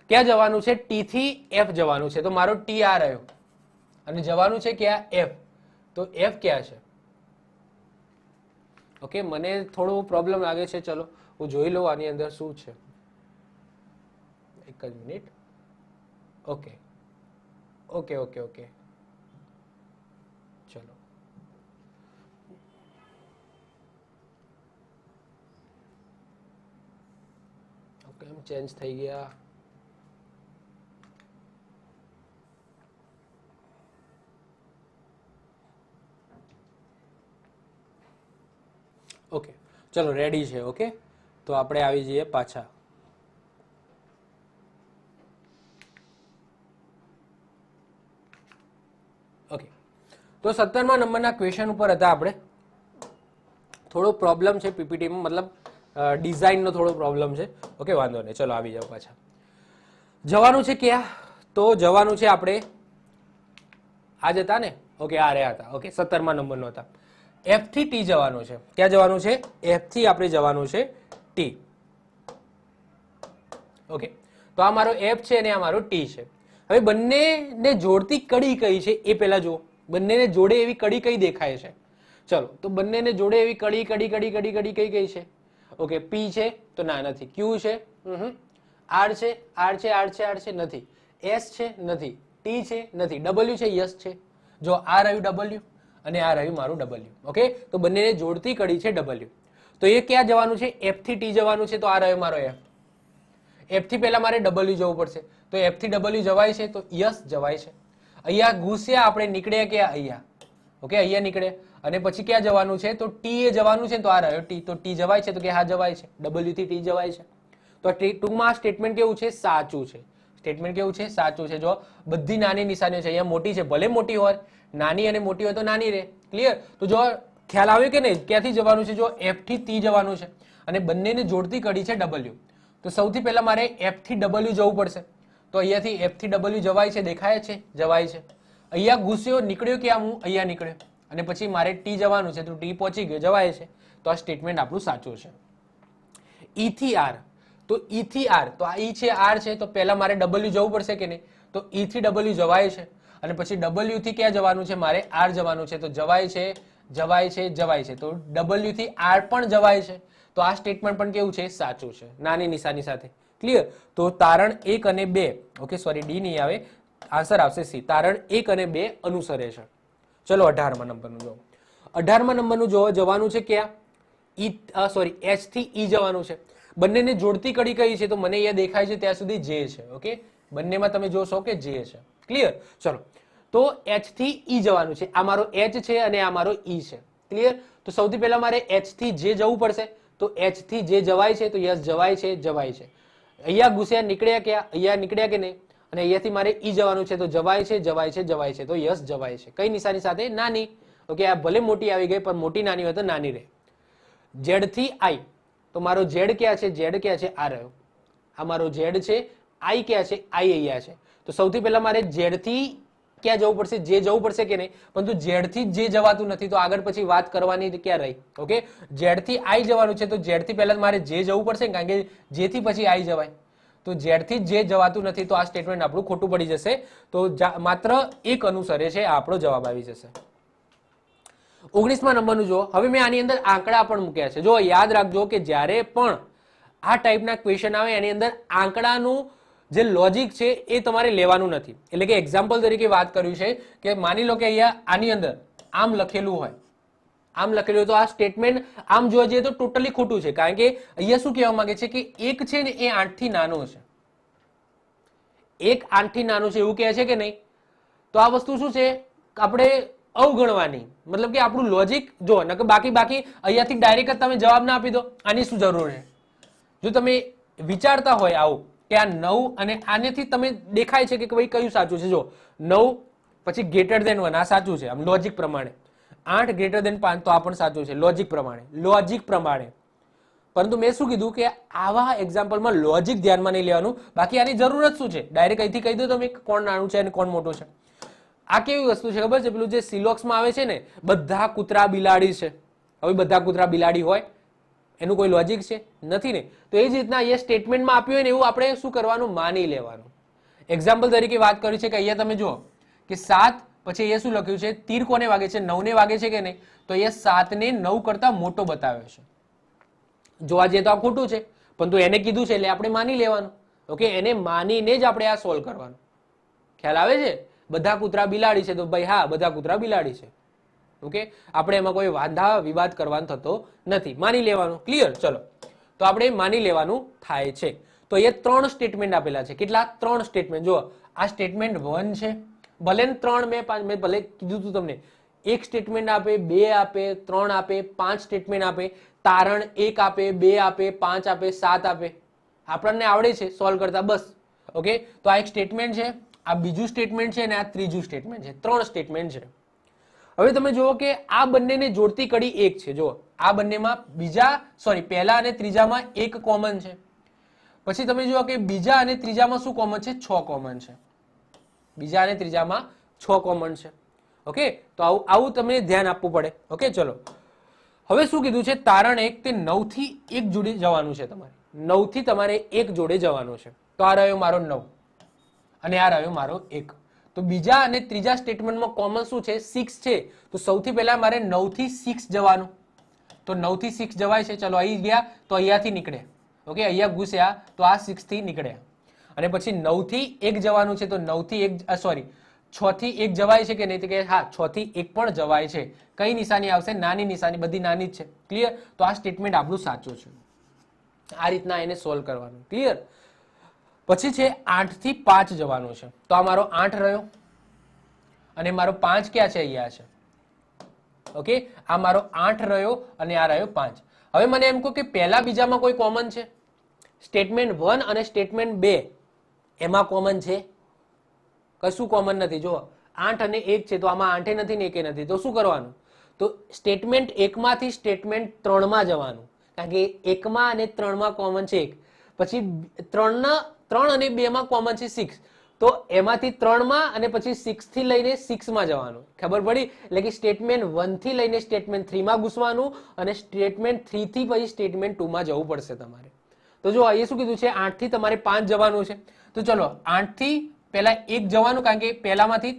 ક્યાં જવાનું છે? ટી થી એફ જવાનું છે. તો મારો ટી આ રહ્યો અને જવાનું છે ક્યાં? એફ. તો એફ ક્યાં છે? ઓકે, મને થોડો પ્રોબ્લેમ લાગે છે. ચલો, હું જોઈ લઉં આની અંદર શું છે. એક જ minute. Okay okay okay okay, ચલો, ઓકે, એમ ચેન્જ થઈ ગયા. ઓકે, ચલો, રેડી છે. ઓકે, તો આપણે આવી જઈએ પાછા. ઓકે, તો 17મા નંબરના ક્વેશ્ચન ઉપર હતા આપણે. થોડો પ્રોબ્લેમ છે પીપીટીમાં, મતલબ ડિઝાઇનનો થોડો પ્રોબ્લેમ છે. ઓકે, વાંધો નહીં, ચલો આવી જાઓ પાછા. જવાનું છે ક્યાં? તો જવાનું છે આપણે આ જ હતા ને. ઓકે, આ રહ્યા હતા. ઓકે, 17મા નંબરનો હતા. એફ થી ટી જવાનું છે. ક્યાં જવાનું છે? એફ થી આપણે જવાનું છે ટી. ઓકે, તો આ મારો એફ છે અને આ મારો ટી છે. હવે બંનેને જોડતી કડી કઈ છે એ પહેલા જુઓ. બંનેને જોડે એવી કડી કઈ દેખાય છે? ચલો, તો બંનેને જોડે એવી કડી કડી કડી કડી કડી કઈ કઈ છે? ઓકે, પી છે તો ના નથી, ક્યુ છે આર છે આર છે આર છે આર છે નથી, એસ છે નથી, ટી છે નથી, ડબલ્યુ છે યસ છે. જો આ રહ્યું ડબલ્યુ અને આ રહ્યું મારું ડબલ્યુ. ઓકે, તો બંનેને જોડતી કડી છે ડબલ્યુ. તો એ ક્યાં જવાનું છે? એફ થી ટી જવાનું છે. તો આ રહ્યો મારો એફ. એફ થી પહેલા મારે ડબલ્યુ જવું પડશે. તો એફ થી ડબલ્યુ જવાય છે તો યસ જવાય છે. અહીંયા ઘૂસ્યા આપણે, નીકળ્યા ક્યાં? અહીંયા. ઓકે, અહીંયા નીકળે અને પછી ક્યાં જવાનું છે? તો ટી એ જવાનું છે. તો આ રહ્યો ટી. તો ટી જવાય છે? તો કે હા જવાય છે. ડબલ્યુ થી ટી જવાય છે. તો ટૂંકમાં આ સ્ટેટમેન્ટ કેવું છે? સાચું છે. સ્ટેટમેન્ટ કેવું છે? સાચું છે. જો બધી નાની નિશાનીઓ છે, અહીંયા મોટી છે, ભલે મોટી હોય, નાની અને મોટી હોય તો નાની રહે. ક્લિયર? તો જો ખ્યાલ આવ્યો કે નહીં? ક્યાંથી જવાનું છે? જો એફ થી ટી જવાનું છે અને બંનેને જોડતી કડી છે ડબલ્યુ. તો સૌથી પહેલા મારે એફ થી ડબલ્યુ જવું પડશે. તો અહીંયાથી એફ થી ડબલ્યુ જવાય છે? દેખાય છે? જવાય છે. અહીંયા ઘૂસ્યો, નીકળ્યો ક્યાં? હું અહીંયા નીકળ્યો અને પછી મારે ટી જવાનું છે તો ટી પહોંચી ગયો, જવાય છે. તો આ સ્ટેટમેન્ટ આપણું સાચું છે. ઈ થી આર. તો ઈ થી આર, તો આ ઈ છે, આર છે, તો પહેલા મારે ડબલ્યુ જવું પડશે કે નહીં? તો ઈ થી ડબલ્યુ જવાય છે અને પછી ડબલ્યુ થી ક્યાં જવાનું છે? મારે આર જવાનું છે. તો જવાય છે, જવાય છે, જવાય છે. તો ડબલ્યુ થી આર પણ જવાય છે. તો આ સ્ટેટમેન્ટ પણ કેવું છે? સાચું છે, નાની નિશાની સાથે. ક્લિયર? તો તારણ 1 અને 2, ઓકે સોરી ડી નહીં આવે, આન્સર આવશે સી. તારણ 1 અને 2 અનુસરે છે. ચલો 18મા નંબરનું જો. 18મા નંબરનું જો જવાનું છે ક્યાં? એચ થી ઈ જવાનું છે. બંનેને જોડતી કડી કઈ છે? તો મને અહીંયા દેખાય છે ત્યાં સુધી જે છે. ઓકે, બંનેમાં તમે જોશો કે જે છે. ક્લિયર? ચલો, તો એચ થી ઈ જવાનું છે. આ મારો એચ છે અને આ મારો ઈ છે. ક્લિયર? તો સૌથી પહેલા મારે એચ થી જે જવું પડશે. તો એચ થી જે જવાય છે? તો યસ જવાય છે, જવાય છે. અહીંયા ઘૂસ્યા, નીકળ્યા ક્યાં? અહીંયા નીકળ્યા કે નહીં? અને અહીંયાથી મારે ઈ જવાનું છે. તો જવાય છે, જવાય છે, જવાય છે. તો યસ જવાય છે. કઈ નિશાની સાથે? નાની. ઓકે, આ ભલે મોટી આવી ગઈ પણ મોટી નાની હોય તો નાની રહે. ઝેડ થી આઈ. તો મારો ઝેડ ક્યાં છે? ઝેડ ક્યાં છે? આ રહ્યો. આ મારો ઝેડ છે. આઈ ક્યાં છે? આઈ અહીંયા છે. તો સૌથી પહેલા મારે ઝેડ થી ક્યાં જવું પડશે? જે જવું પડશે કે નહીં? પરંતુ ઝેડ થી જે જવાતું નથી તો આગળ પછી વાત કરવાની ક્યાં રહી? ઓકે, ઝેડ થી આઈ જવાનું છે. તો ઝેડ થી પહેલા મારે જે જવું પડશે, કારણ કે જે થી પછી આઈ જવાય. તો ઝેડ થી જે જવાતું નથી તો આ સ્ટેટમેન્ટ આપણું ખોટું પડી જશે. તો માત્ર એક અનુસરે છે, આ આપણો જવાબ આવી જશે. 19મા નંબરનું જો. હવે મેં આની અંદર આંકડા પણ મૂક્યા છે. જો યાદ રાખજો કે જ્યારે પણ આ ટાઈપના ક્વેશ્ચન આવે એની અંદર આંકડાનું જે લોજિક છે એ તમારે લેવાનું નથી. એટલે કે એક્ઝામ્પલ તરીકે વાત કર્યું છે કે માની લો કે અહીંયા આની અંદર આમ લખેલું હોય, આમ લખેલું હોય તો આ સ્ટેટમેન્ટ આમ જોવા જઈએ તો ટોટલી ખોટું છે. કારણ કે અહીંયા શું કહેવા માંગે છે કે 1 છે ને એ 8 થી નાનો છે. 1 8 થી નાનો છે એવું કહે છે કે નહીં? તો આ વસ્તુ શું છે? આપણે અવગણવાની, મતલબ કે આપણું લોજિક જો નકર બાકી અહીંયાથી ડાયરેક્ટ જ તમે જવાબ ના આપી દો. આની શું જરૂર છે? જો તમે વિચારતા હોય આવું કે આ 9 અને આનેથી તમે દેખાય છે કે ભાઈ કયું સાચું છે? જો 9 પછી ગ્રેટર ધેન 1 આ સાચું છે આમ લોજિક પ્રમાણે. 8 ગ્રેટર ધેન 5 તો આ પણ સાચું છે લોજિક પ્રમાણે. પરંતુ મેં શું કીધું કે આવા એક્ઝામ્પલમાં લોજિક ધ્યાનમાં નહીં લેવાનું. બાકી આની જરૂરત શું છે? ડાયરેક્ટ અહીંથી કહી દો તમે કોણ નાનું છે અને કોણ મોટું છે. આ કેવી વસ્તુ છે ખબર છે? પેલું જે સિલોક્સમાં આવે છે ને, બધા કૂતરા બિલાડી છે. હવે બધા કૂતરા બિલાડી હોય એનું કોઈ લોજિક છે? નથી ને. તો એ જ રીતના અહીંયા સ્ટેટમેન્ટમાં આપ્યું હોય ને એવું આપણે શું કરવાનું? માની લેવાનું. એક્ઝામ્પલ તરીકે વાત કરી છે કે અહીંયા તમે જુઓ કે 7 પછી અહીંયા શું લખ્યું છે? તીર કોને વાગે છે? 9 ને વાગે છે કે નહીં? તો અહીંયા 7 ને 9 કરતા મોટો બતાવ્યો છે. જોવા જઈએ તો આ ખોટું છે, પરંતુ એને કીધું છે એટલે આપણે માની લેવાનું. ઓકે, એને માનીને જ આપણે આ સોલ્વ કરવાનું. ખ્યાલ આવે છે? બધા કૂતરા બિલાડી છે તો ભાઈ હા બધા કૂતરા બિલાડી છે. ઓકે, આપણે એમાં કોઈ વાંધા વિવાદ કરવાનો થતો નથી, માની લેવાનું. ક્લિયર? ચલો, તો આપણે માની લેવાનું થાય છે. તો એ 3 સ્ટેટમેન્ટ આપેલા છે. કેટલા? 3 સ્ટેટમેન્ટ. જો આ સ્ટેટમેન્ટ 1 છે, ભલે 3 મેં ભલે કીધું તું તમને, એક સ્ટેટમેન્ટ આપે, 2 આપે, 3 આપે, 5 સ્ટેટમેન્ટ આપે, તારણ 1 આપે, 2 આપે, 5 આપે, 7 આપે. આપણને આવડે છે સોલ્વ કરતા બસ. ઓકે, તો આ એક સ્ટેટમેન્ટ છે, આ બીજું સ્ટેટમેન્ટ છે અને આ ત્રીજું સ્ટેટમેન્ટ છે. 3 સ્ટેટમેન્ટ છે. હવે તમે જુઓ કે આ બંનેને જોડતી કડી 1 છે. જુઓ આ બંનેમાં પહેલા અને ત્રીજામાં 1 કોમન છે. પછી તમે જુઓ કે બીજા અને ત્રીજામાં શું કોમન છે? 6 કોમન છે. બીજા અને ત્રીજામાં 6 કોમન છે. ઓકે, તો આવું તમને ધ્યાન આપવું પડે. ઓકે, ચલો હવે શું કીધું છે? તારણ 1 તે 9 થી 1 જોડે જવાનું છે. તમારે 9 થી તમારે 1 જોડે જવાનું છે. તો આ રહ્યો મારો 9 અને આ રહ્યો મારો 1. તો બીજા અને ત્રીજા સ્ટેટમેન્ટમાં કોમન શું છે? 6 છે. તો સૌથી પહેલા મારે 9 થી 6 જવાનું. તો 9 થી 6 જવાય છે. ચલો અહીં ગયા તો અહીંયાથી નીકળે. ઓકે, અહીંયા ઘૂસ્યા તો આ 6 થી નીકળ્યા. અને પછી 9 થી 1 જવાનું છે. તો 9 થી 1 સોરી 6 થી 1 જવાય છે કે નહીં? તો કે હા, 6 થી 1 પણ જવાય છે. કઈ નિશાની આવશે? નાની નિશાની. બધી નાની જ છે. ક્લિયર? તો આ સ્ટેટમેન્ટ આપણું સાચું છે. આ રીતના એને સોલ્વ કરવાનું. ક્લિયર? પછી છે 8 થી 5 જવાનું છે. તો આ મારો 8 રહ્યો અને મારો 5 ક્યાં છે? અહીંયા છે. ઓકે, આ મારો 8 રહ્યો અને આ રહ્યો 5. હવે મને એમ કહો કે પહેલા બીજામાં કોઈ કોમન છે? સ્ટેટમેન્ટ 1 અને સ્ટેટમેન્ટ 2 એમાં કોમન છે? કશું કોમન નથી. જો 8 અને 1 છે તો આમાં 8 નથી ને 1 નથી. તો શું કરવાનું? તો સ્ટેટમેન્ટ 1 માંથી સ્ટેટમેન્ટ 3 માં જવાનું. કારણ કે 1 માં અને 3 માં કોમન છે 1. પછી 3 અને 2 માં કોમન છે 6. તો એમાંથી 3 માં અને પછી 6 થી લઈને 6 માં જવાનું. ખબર પડી? એટલે કે સ્ટેટમેન્ટ 1 થી લઈને સ્ટેટમેન્ટ 3 માં ઘૂસવાનું અને સ્ટેટમેન્ટ 3 થી પછી સ્ટેટમેન્ટ 2 માં જવું પડશે તમારે. તો જો અહીંયા શું કીધું છે? 8 થી તમારે 5 જવાનું છે. તો ચલો 8 થી પહેલા 1 જવાનું, કારણ કે પહેલામાંથી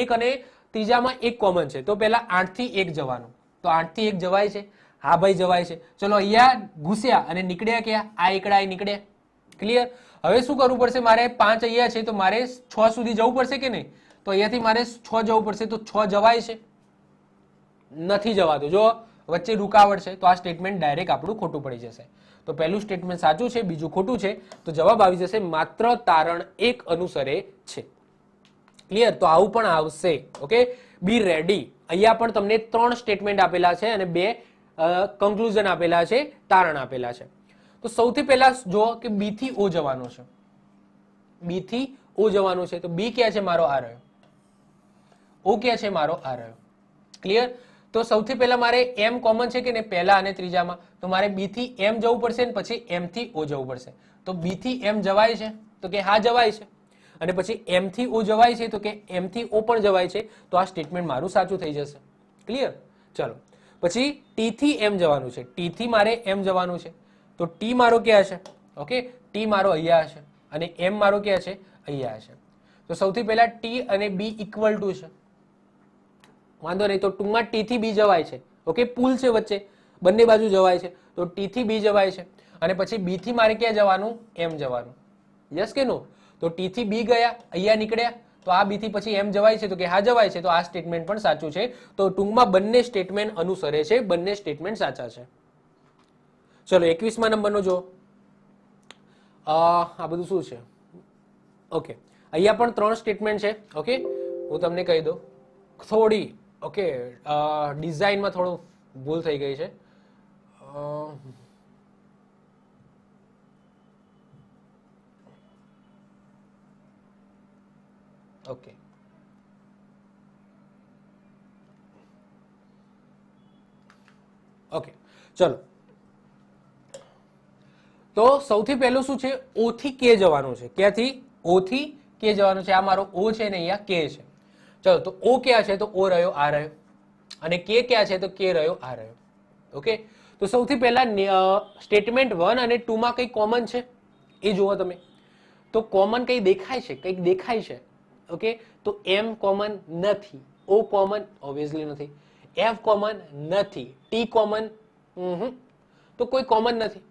1 અને ત્રીજામાં 1 કોમન છે. તો પહેલા 8 થી 1 જવાનું. તો 8 થી 1 જવાય છે? હા ભાઈ જવાય છે. ચલો અહીંયા ઘૂસ્યા અને નીકળ્યા ક્યાં? આ એકડા નીકળ્યા. ક્લિયર? હવે શું કરવું પડશે? મારે 5 અહીંયા છે તો મારે 6 સુધી જવું પડશે કે નહીં? તો અહીંયાથી મારે 6 જવું પડશે. તો 6 જવાય છે? નથી જવાતું. જો વચ્ચે રૂકાવટ છે તો આ સ્ટેટમેન્ટ ડાયરેક્ટ આપણું ખોટું પડી જશે. તો પહેલું સ્ટેટમેન્ટ સાચું છે, બીજું ખોટું છે. તો જવાબ આવી જશે માત્ર તારણ 1 અનુસરે છે. ક્લિયર? તો આવું પણ આવશે. ઓકે, બી રેડી. અહીંયા પણ તમને 3 સ્ટેટમેન્ટ આપેલા છે અને 2 કન્ક્લુઝન આપેલા છે, તારણ આપેલા છે. તો સૌથી પહેલા જો કે બી થી ઓ જવાનું છે. બી થી ઓ જવાનું છે. તો બી ક્યાં છે? મારો આ રહ્યો. ઓ ક્યાં છે? મારો આ રહ્યો. ક્લિયર? તો સૌથી પહેલા મારે એમ કોમન છે કે ને પહેલા અને ત્રીજામાં? તો મારે બી થી એમ જવું પડશે ને પછી એમ થી ઓ જવું પડશે. તો બી થી એમ જવાય છે? તો કે હા જવાય છે. અને પછી એમ થી ઓ જવાય છે? તો કે એમ થી ઓ પણ જવાય છે. તો આ સ્ટેટમેન્ટ મારું સાચું થઈ જશે. ક્લિયર? ચલો પછી ટી થી એમ જવાનું છે. ટી થી મારે એમ જવાનું છે. તો ટી મારો ક્યાં છે? ઓકે, ટી મારો અહીંયા છે અને એમ મારો ક્યાં છે? અહીંયા છે. તો સૌથી પહેલા ટી અને બી ઇક્વલ ટુ છે. વાંધો નહીં. તો ટૂંકમાં ટી થી બી જવાય છે. ઓકે, પુલ છે વચ્ચે, બંને બાજુ જવાય છે. તો ટી થી બી જવાય છે અને પછી બી થી મારે ક્યાં જવાનું? એમ જવાનું. યસ કે નો? તો ટી થી બી ગયા, અહીંયા નીકળ્યા. તો આ બી થી પછી એમ જવાય છે? તો કે હા જવાય છે. તો આ સ્ટેટમેન્ટ પણ સાચું છે. તો ટૂંકમાં બંને સ્ટેટમેન્ટ અનુસરે છે, બંને સ્ટેટમેન્ટ સાચા છે. ચલો 21મા નંબરનો જો. આ બધું શું છે? ઓકે, અહીંયા પણ 3 સ્ટેટમેન્ટ છે. ઓકે, હું તમને કહી દઉં. થોડી ઓકે ડિઝાઇનમાં થોડું ભૂલ થઈ ગઈ છે. ઓકે, ઓકે ચલો. તો સૌથી પહેલું શું છે? ઓ થી કે જવાનું છે. ક્યાંથી? ઓ થી કે જવાનું છે. આ મારો ઓ છે ને અહીંયા કે છે. ચલો તો ઓ ક્યાં છે? તો ઓ રહ્યો, આ રહ્યો. અને કે ક્યાં છે? તો કે રહ્યો, આ રહ્યો. ઓકે, તો સૌથી પહેલા સ્ટેટમેન્ટ 1 અને 2 માં કઈ કોમન છે એ જુઓ તમે. તો કોમન કઈ દેખાય છે? કંઈક દેખાય છે. ઓકે, તો એમ કોમન નથી, ઓ કોમન ઓબ્વિયસલી નથી, એફ કોમન નથી, ટી કોમન તો કોઈ કોમન નથી.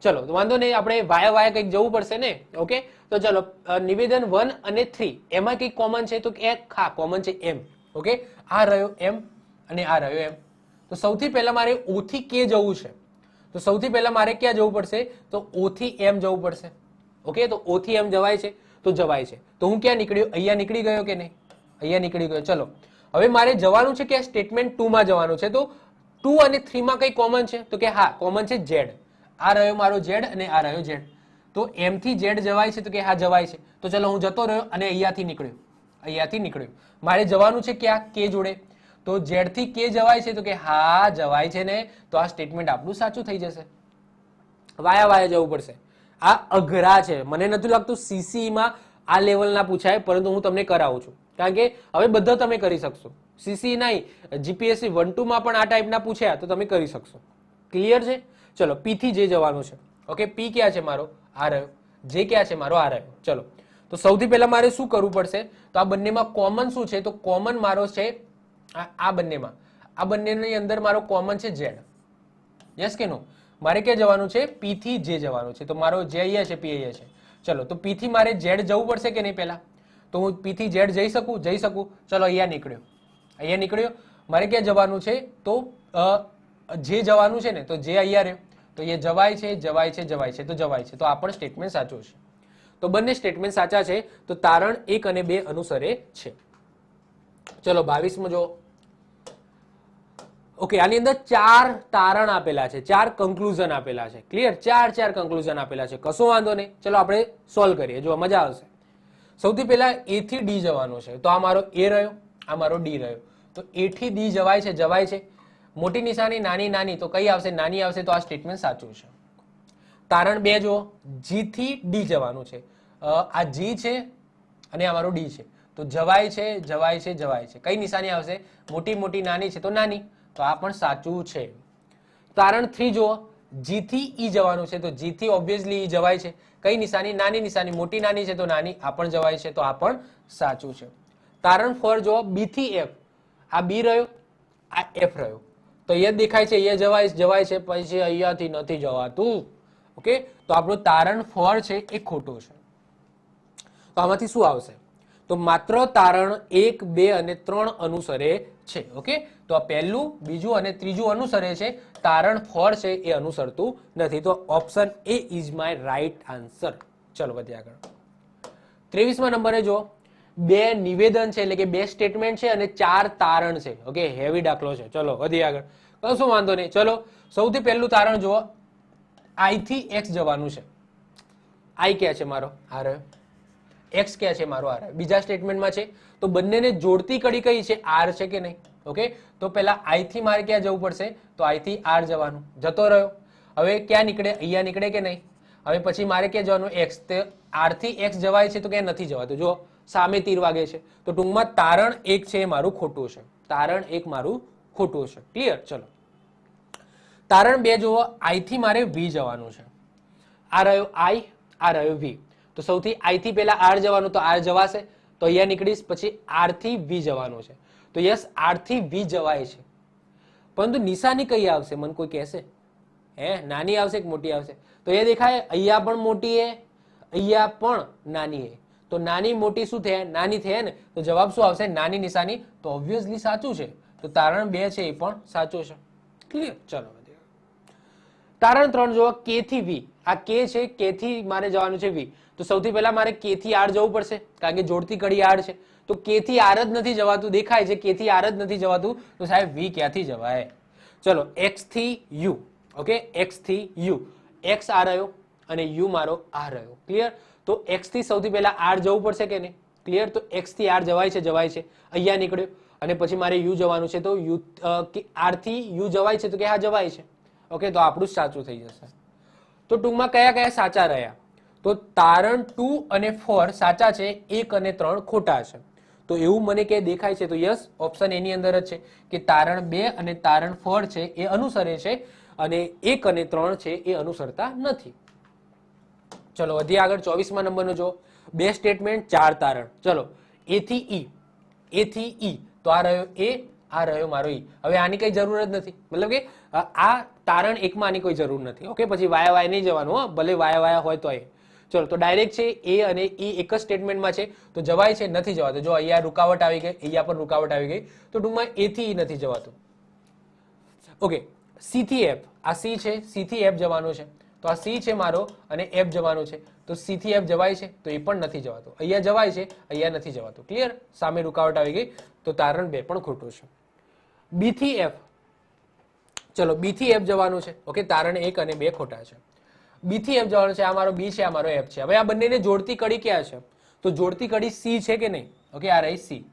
ચલો તો વાંધો નહીં, આપણે વાયા વાયા કંઈક જવું પડશે ને. ઓકે, તો ચલો નિવેદન 1 અને 3 એમાં કંઈક કોમન છે? તો હા કોમન છે એમ. ઓકે, આ રહ્યો એમ અને આ રહ્યો એમ. તો સૌથી પહેલા મારે ઓ થી કે જવું છે. તો સૌથી પહેલા મારે ક્યાં જવું પડશે? તો ઓ થી એમ જવું પડશે. ઓકે, તો ઓ થી એમ જવાય છે? તો જવાય છે. તો હું ક્યાં નીકળ્યો? અહીંયા નીકળી ગયો કે નહીં? અહીંયા નીકળી ગયો. ચલો હવે મારે જવાનું છે કે સ્ટેટમેન્ટ 2 માં જવાનું છે. તો 2 અને 3 માં કઈ કોમન છે? તો કે હા કોમન છે ઝેડ. આ રહ્યો મારો ઝેડ અને આ રહ્યો ઝેડ. તો એમ થી ઝેડ જવાય છે? તો કે હા જવાય છે. તો ચલો હું જતો રહ્યો અને અહીંયાથી નીકળ્યો, અહીંયાથી નીકળ્યો. મારે જવાનું છે ક્યાં? કે જોડે. તો ઝેડ થી કે જવાય છે? તો કે હા જવાય છે ને. તો આ સ્ટેટમેન્ટ આપણું સાચું થઈ જશે. વાયા વાયા જવું પડશે. આ અઘરા છે, મને નથી લાગતું સીસી માં આ લેવલના પૂછાય, પરંતુ હું તમને કરાવું છું કારણ કે હવે બધા તમે કરી શકશો. સીસી નહીં, જીપીએસસી 1-2 માં પણ આ ટાઈપના પૂછ્યા તો તમે કરી શકશો. ક્લિયર છે? ચલો પી થી જે જવાનું છે. ઓકે, પી ક્યાં છે મારો? આ રહ્યો. જે ક્યાં છે મારો આ રહ્યો. ચલો તો સૌથી પહેલા મારે શું કરવું પડશે, તો આ બંનેમાં કોમન શું છે, તો કોમન મારો છે આ બંનેમાં, આ બંનેની અંદર મારો કોમન છે ઝેડ. યસ કે નો? મારે ક્યાં જવાનું છે, પી થી જે જવાનું છે, તો મારો જે અહીંયા છે, પી અહીંયા છે. ચલો તો પી થી મારે ઝેડ જવું પડશે કે નહીં પહેલા, તો હું પી થી ઝેડ જઈ શકું? ચલો અહીંયા નીકળ્યો. મારે ક્યાં જવાનું છે, તો જે જવાનું છે ને, તો જે અહીંયા રહ્યો, તો એ જવાય છે તો જવાય છે, તો આ પણ સ્ટેટમેન્ટ સાચું છે. તો બંને સ્ટેટમેન્ટ સાચા છે, તો તારણ 1 અને 2 અનુસરે છે. ચલો 22 જો. ઓકે, આની અંદર 4 તારણ આપેલા છે, 4 કન્ક્લુઝન આપેલા છે. ક્લિયર? 4 કન્ક્લુઝન આપેલા છે, કશો વાંધો નહીં. ચલો આપણે સોલ્વ કરીએ, જો મજા આવશે. સૌથી પહેલા એ થી ડી જવાનું છે, તો આ મારો એ રહ્યો, આ મારો ડી રહ્યો, તો એ થી ડી જવાય છે. મોટી નિશાની, નાની, તો કઈ આવશે? નાની આવશે, તો આ સ્ટેટમેન્ટ સાચું છે. તારણ 2 જુઓ, જી થી ડી જવાનું છે, આ જી છે અને આ મારો ડી છે, તો જવાય છે. કઈ નિશાની આવશે? મોટી, નાની છે તો નાની, તો આ પણ સાચું છે. તારણ 3 જુઓ, જી થી ઈ જવાનું છે, તો જી થી ઓબ્વિયસલી ઈ જવાય છે. કઈ નિશાની? નાની નિશાની, મોટી નાની છે તો નાની, આ પણ જવાય છે, તો આ પણ સાચું છે. તારણ 4 જુઓ, બી થી એફ, આ બી રહ્યો, આ એફ રહ્યો, તો અહીંયા દેખાય છે, અહીંયા જવાય છે, પછી અહીંયાથી નથી જવાતું. ઓકે, તો આપણું તારણ 4 છે એ ખોટું છે. તો આમાંથી શું આવશે? તો માત્ર તારણ 1, 2 અને 3 અનુસરે છે. ઓકે, તો આ પહેલું, બીજું અને ત્રીજું અનુસરે છે, તારણ 4 છે એ અનુસરતું નથી. તો option A is my right answer. ચલો વધીએ આગળ. 23મા નંબરે જો 2 નિવેદન છે, એટલે કે 2 સ્ટેટમેન્ટ છે અને 4 તારણ છે. ઓકે, હેવી દાખલો છે. ચલો વધીએ આગળ, કશું વાંધો નહીં. ચલો સૌથી પહેલું તારણ જુઓ, આઈ થી એક્સ જવાનું છે. આઈ ક્યાં છે મારો? આ રહ્યો. એક્સ ક્યાં છે મારો? આ રહ્યો. બીજા સ્ટેટમેન્ટમાં છે, તો બંનેને જોડતી કડી કઈ છે? આર છે કે નહીં? ઓકે, તો પહેલા આઈ થી મારે ક્યાં જવું પડશે? તો આઈ થી આર જવાનું, જતો રહ્યો. હવે ક્યાં નીકળે? અહીંયા નીકળે કે નહીં? હવે પછી મારે ક્યાં જવાનું? એક્સ. તે આર થી એક્સ જવાય છે, તો ક્યાં નથી જવાતું? જો સામે તીર વાગે છે, તો ટૂંકમાં તારણ 1 છે એ મારું ખોટું છે. તારણ 1 મારું ખોટું છે. ક્લિયર? ચલો તારણ 2 જુઓ, આઈ થી મારે વી જવાનું છે. આ રહ્યો આઈ, આ રહ્યો વી, તો સૌથી આઈ થી પહેલા આર જવાનું, તો આર જવાશે, તો અહીંયા નીકળીશ. પછી આર થી વી જવાનું છે, તો યસ આર થી વી જવાય છે, પરંતુ નિશાની કઈ આવશે? મને કોઈ કહેશે? નાની આવશે કે મોટી આવશે? તો એ દેખાય, અહીંયા પણ મોટી હે, અહીંયા પણ નાની હે, તો નાની મોટી શું થયા? નાની થયા ને, તો જવાબ શું આવશે? નાની નિશાની. તો ઓબ્વિયસલી સાચું છે, તો તારણ 2 છે એ પણ સાચું છે. ક્લિયર? ચલો તારણ 3 જુઓ, કે થી વી. આ કે છે, કે થી મારે જવાનું છે વી, તો સૌથી પહેલા મારે કે થી આર જવું પડશે, કારણ કે જોડતી કડી આર છે. તો કે થી આર જ નથી જવાતું, દેખાય છે કે થી આર જ નથી જવાતું, તો સાહેબ વી ક્યાંથી જવાય? ચલો એક્સ થી યુ. ઓકે, એક્સ થી યુ, એક્સ આ રહ્યો અને યુ મારો આ રહ્યો. ક્લિયર? તો એક્સ થી સૌથી પહેલા આર જવું પડશે કે નહીં? ક્લિયર? તો એક્સ થી આર જવાય છે, અહીંયા નીકળ્યો, અને પછી મારે યુ જવાનું છે, તો યુ આર થી યુ જવાય છે, તો કે હા જવાય છે. ઓકે, તો આપણું સાચું થઈ જશે. તો ટૂંકમાં કયા કયા સાચા રહ્યા? તો તારણ 2 અને 4 સાચા છે, 1 અને 3 ખોટા છે. તો એવું મને કે દેખાય છે, તો યસ ઓપ્શન એની અંદર જ છે કે તારણ 2 અને તારણ 4 છે એ અનુસરે છે, અને 1 અને 3 છે એ અનુસરતા નથી. ચલો વધીએ આગળ. 24મા નંબરનો જો 2 સ્ટેટમેન્ટ, 4 તારણ. ચલો એ થી ઈ, એ થી ઈ, તો આ રહ્યો એ, આ રહ્યો મારો ઈ. હવે આની કઈ જરૂર જ નથી, મતલબ કે આ તારણ 1 માં આની કોઈ જરૂર નથી. ઓકે, પછી વાયા નહીં જવાનું, ભલે વાયા હોય તો. ચલો તો ડાયરેક્ટ છે એ અને ઈ એક જ સ્ટેટમેન્ટમાં છે, તો જવાય છે, નથી જવાતું. જો અહીંયા રૂકાવટ આવી ગઈ, અહીંયા પણ રૂકાવટ આવી ગઈ, તો ટૂંકમાં એ થી ઈ નથી જવાતું. ઓકે, સી થી એફ, આ સી છે, સી થી એફ જવાનું છે, તો આ સી છે મારો અને એફ જવાનું છે, તો સી થી એફ જવાય છે, તો એ પણ નથી જવાતું. અહીંયા જવાય છે, અહીંયા નથી જવાતું. ક્લિયર? સામે રૂકાવટ આવી ગઈ, તો તારણ 2 પણ ખોટું છે. બી થી એફ, ચલો બી થી એફ જવાનું છે. ઓકે, તારણ 1 અને 2 ખોટા છે. બી થી એફ જવાનું છે, આ મારો બી છે, આ મારો એફ છે. હવે આ બંનેને જોડતી કડી ક્યાં છે? તો જોડતી કડી સી છે કે નહીં? ઓકે, આ રહી સી,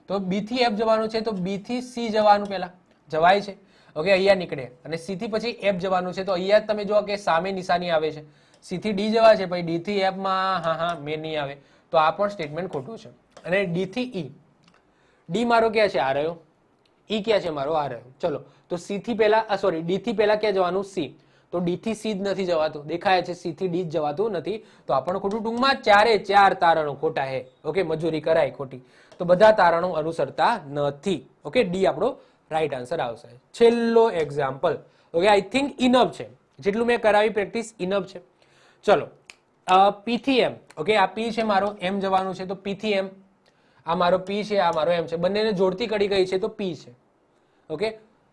તો બી થી એફ જવાનું છે, તો બી થી સી જવાનું પહેલા જવાય છે. ઓકે, અહીંયા નીકળે, અને સી થી પછી એફ જવાનું છે, તો અહીંયા તમે જો કે સામે નિશાની આવે છે, સી થી ડી જવાય છે, પછી ડી થી એફ માં મેં નહીં આવે, તો આ પણ સ્ટેટમેન્ટ ખોટું છે. અને ડી થી ઈ, ડી મારો ક્યાં છે? આ રહ્યો. ઈ ક્યાં છે મારો? આ રહ્યો. ચલો તો સી થી પહેલા, સોરી ડી થી પહેલા ક્યાં જવાનું? સી, તો ડી થી સી જ નથી જવાતું, દેખાય છે સી થી ડી જ જવાતું નથી, તો આપણને ખોટું. ટૂંકમાં 4 તારણો ખોટા છે. ઓકે, મજૂરી કરાય ખોટી, તો બધા તારણો અનુસરતા નથી. ઓકે, ડી આપણો રાઈટ આન્સર આવશે. છેલ્લો example. Okay, I think enough છે, જેટલું મેં કરાવી પ્રેક્ટિસ ઇનફ છે. ચલો, પી થી એમ. ઓકે, આ પી છે મારો, એમ જવાનું છે, તો પી થી એમ. આ મારો પી છે, આ મારો એમ છે, બંનેને જોડતી કડી કઈ છે? તો પી છે. ઓકે,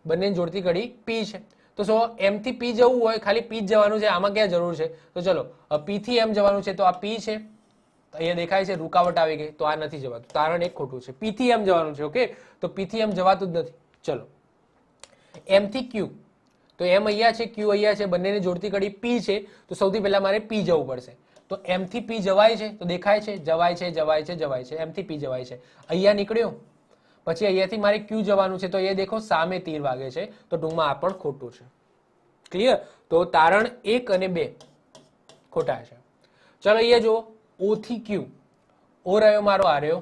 બંને જોડતી કડી પી છે. તો શું એમ થી પી જવું હોય, ખાલી પી જ જવાનું છે, આમાં ક્યાં જરૂર છે? તો ચલો, પી થી એમ જવાનું છે, તો આ પી છે, અહીંયા દેખાય છે રૂકાવટ આવી ગઈ, તો આ નથી જવાતું, તારણ એક ખોટું છે. પી થી એમ જવાનું છે. ઓકે, તો પી થી એમ જવાતું જ નથી. ચલો, એમ થી ક્યુ, તો એમ અહીંયા છે, ક્યુ અહીંયા છે, બંનેને જોડતી કડી પી છે, તો સૌથી પહેલા મારે પી જવું પડશે. તો એમ થી પી જવાય છે, તો દેખાય છે જવાય છે, જવાય છે, જવાય છે, એમ થી પી જવાય છે. અહીંયા નીકળ્યો, પછી અહીંયાથી મારે ક્યુ જવાનું છે, તો એ દેખો સામે તીર વાગે છે, તો ટૂંકમાં આ પણ ખોટું છે. ક્લિયર? તો તારણ 1 અને 2 ખોટા છે. ચલો અહીંયા જુઓ, ઓ થી ક્યુ, ઓ રહ્યો મારો, આ રહ્યો,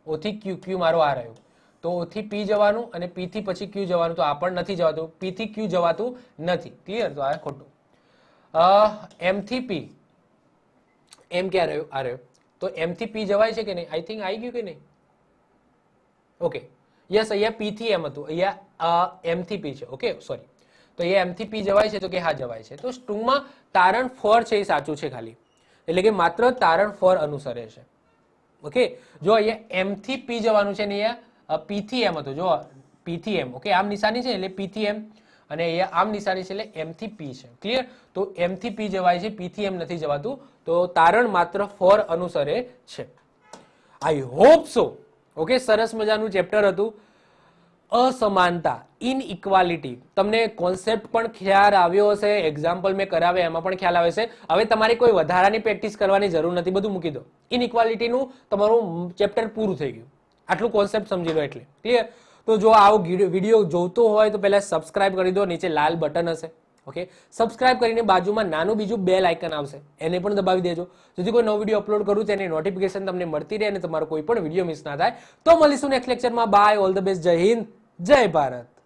ઓ થી ક્યુ, ક્યુ મારો આ રહ્યો, તો ઓ થી પી જવાનું અને પી થી પછી ક્યુ જવાનું, તો આ પણ નથી જવાતું, પી થી ક્યુ જવાતું નથી. ક્લિયર? તો આ ખોટું. એમ થી પી, એમ ક્યાં રહ્યો? આ રહ્યો, તો એમ થી પી જવાય છે કે નહીં? આઈ થિંક આવી ગયું કે નહીં? ઓકે, યસ, અહીંયા પી થી એમ હતું, અહીંયા એમ થી પી છે. ઓકે, સોરી, તો અહીંયા એમ થી પી જવાય છે, તો કે હા જવાય છે. તો ટૂંકમાં તારણ ફોર છે એ સાચું છે ખાલી, એટલે કે માત્ર તારણ ફોર અનુસરે છે. ઓકે, જો અહીંયા એમ થી પી જવાનું છે ને અહીંયા પી થી એમ હતું, જો પી થી એમ. ઓકે, આમ નિશાની છે એટલે પી થી એમ, અને અહીંયા આમ નિશાની છે એટલે એમ થી પી છે. ક્લિયર? તો એમ થી પી જવાય છે, પી થી એમ નથી જવાતું, તો તારણ માત્ર ફોર અનુસરે છે. I hope so. ઓકે, સરસ મજાનું ચેપ્ટર હતું, અસમાનતા, ઇનઇક્વાલિટી. તમને કોન્સેપ્ટ પણ ખ્યાલ આવ્યો હશે, એક્ઝામ્પલ મેં કરાવે એમાં પણ ખ્યાલ આવે છે. હવે તમારે કોઈ વધારાની પ્રેક્ટિસ કરવાની જરૂર નથી, બધું મૂકી દો. ઇનઇક્વાલિટીનું તમારું ચેપ્ટર પૂરું થઈ ગયું, આટલું કોન્સેપ્ટ સમજી લો એટલે. ક્લિયર? તો જો આવો વિડીયો જોતો હોય તો પહેલા સબસ્ક્રાઇબ કરી દો, નીચે લાલ બટન હશે. ઓકે, સબસ્ક્રાઇબ કરીને બાજુમાં નાનું બીજું બેલ આઇકન આવશે, એને પણ દબાવી દેજો, જેથી કોઈ નવો વિડીયો અપલોડ કરું તેની નોટિફિકેશન તમને મળતી રહે અને તમારો કોઈ પણ વિડીયો મિસ ના થાય. તો મળીશું નેક્સ્ટ લેક્ચરમાં. બાય, ઓલ ધ બેસ્ટ, જય હિન્દ, જય ભારત.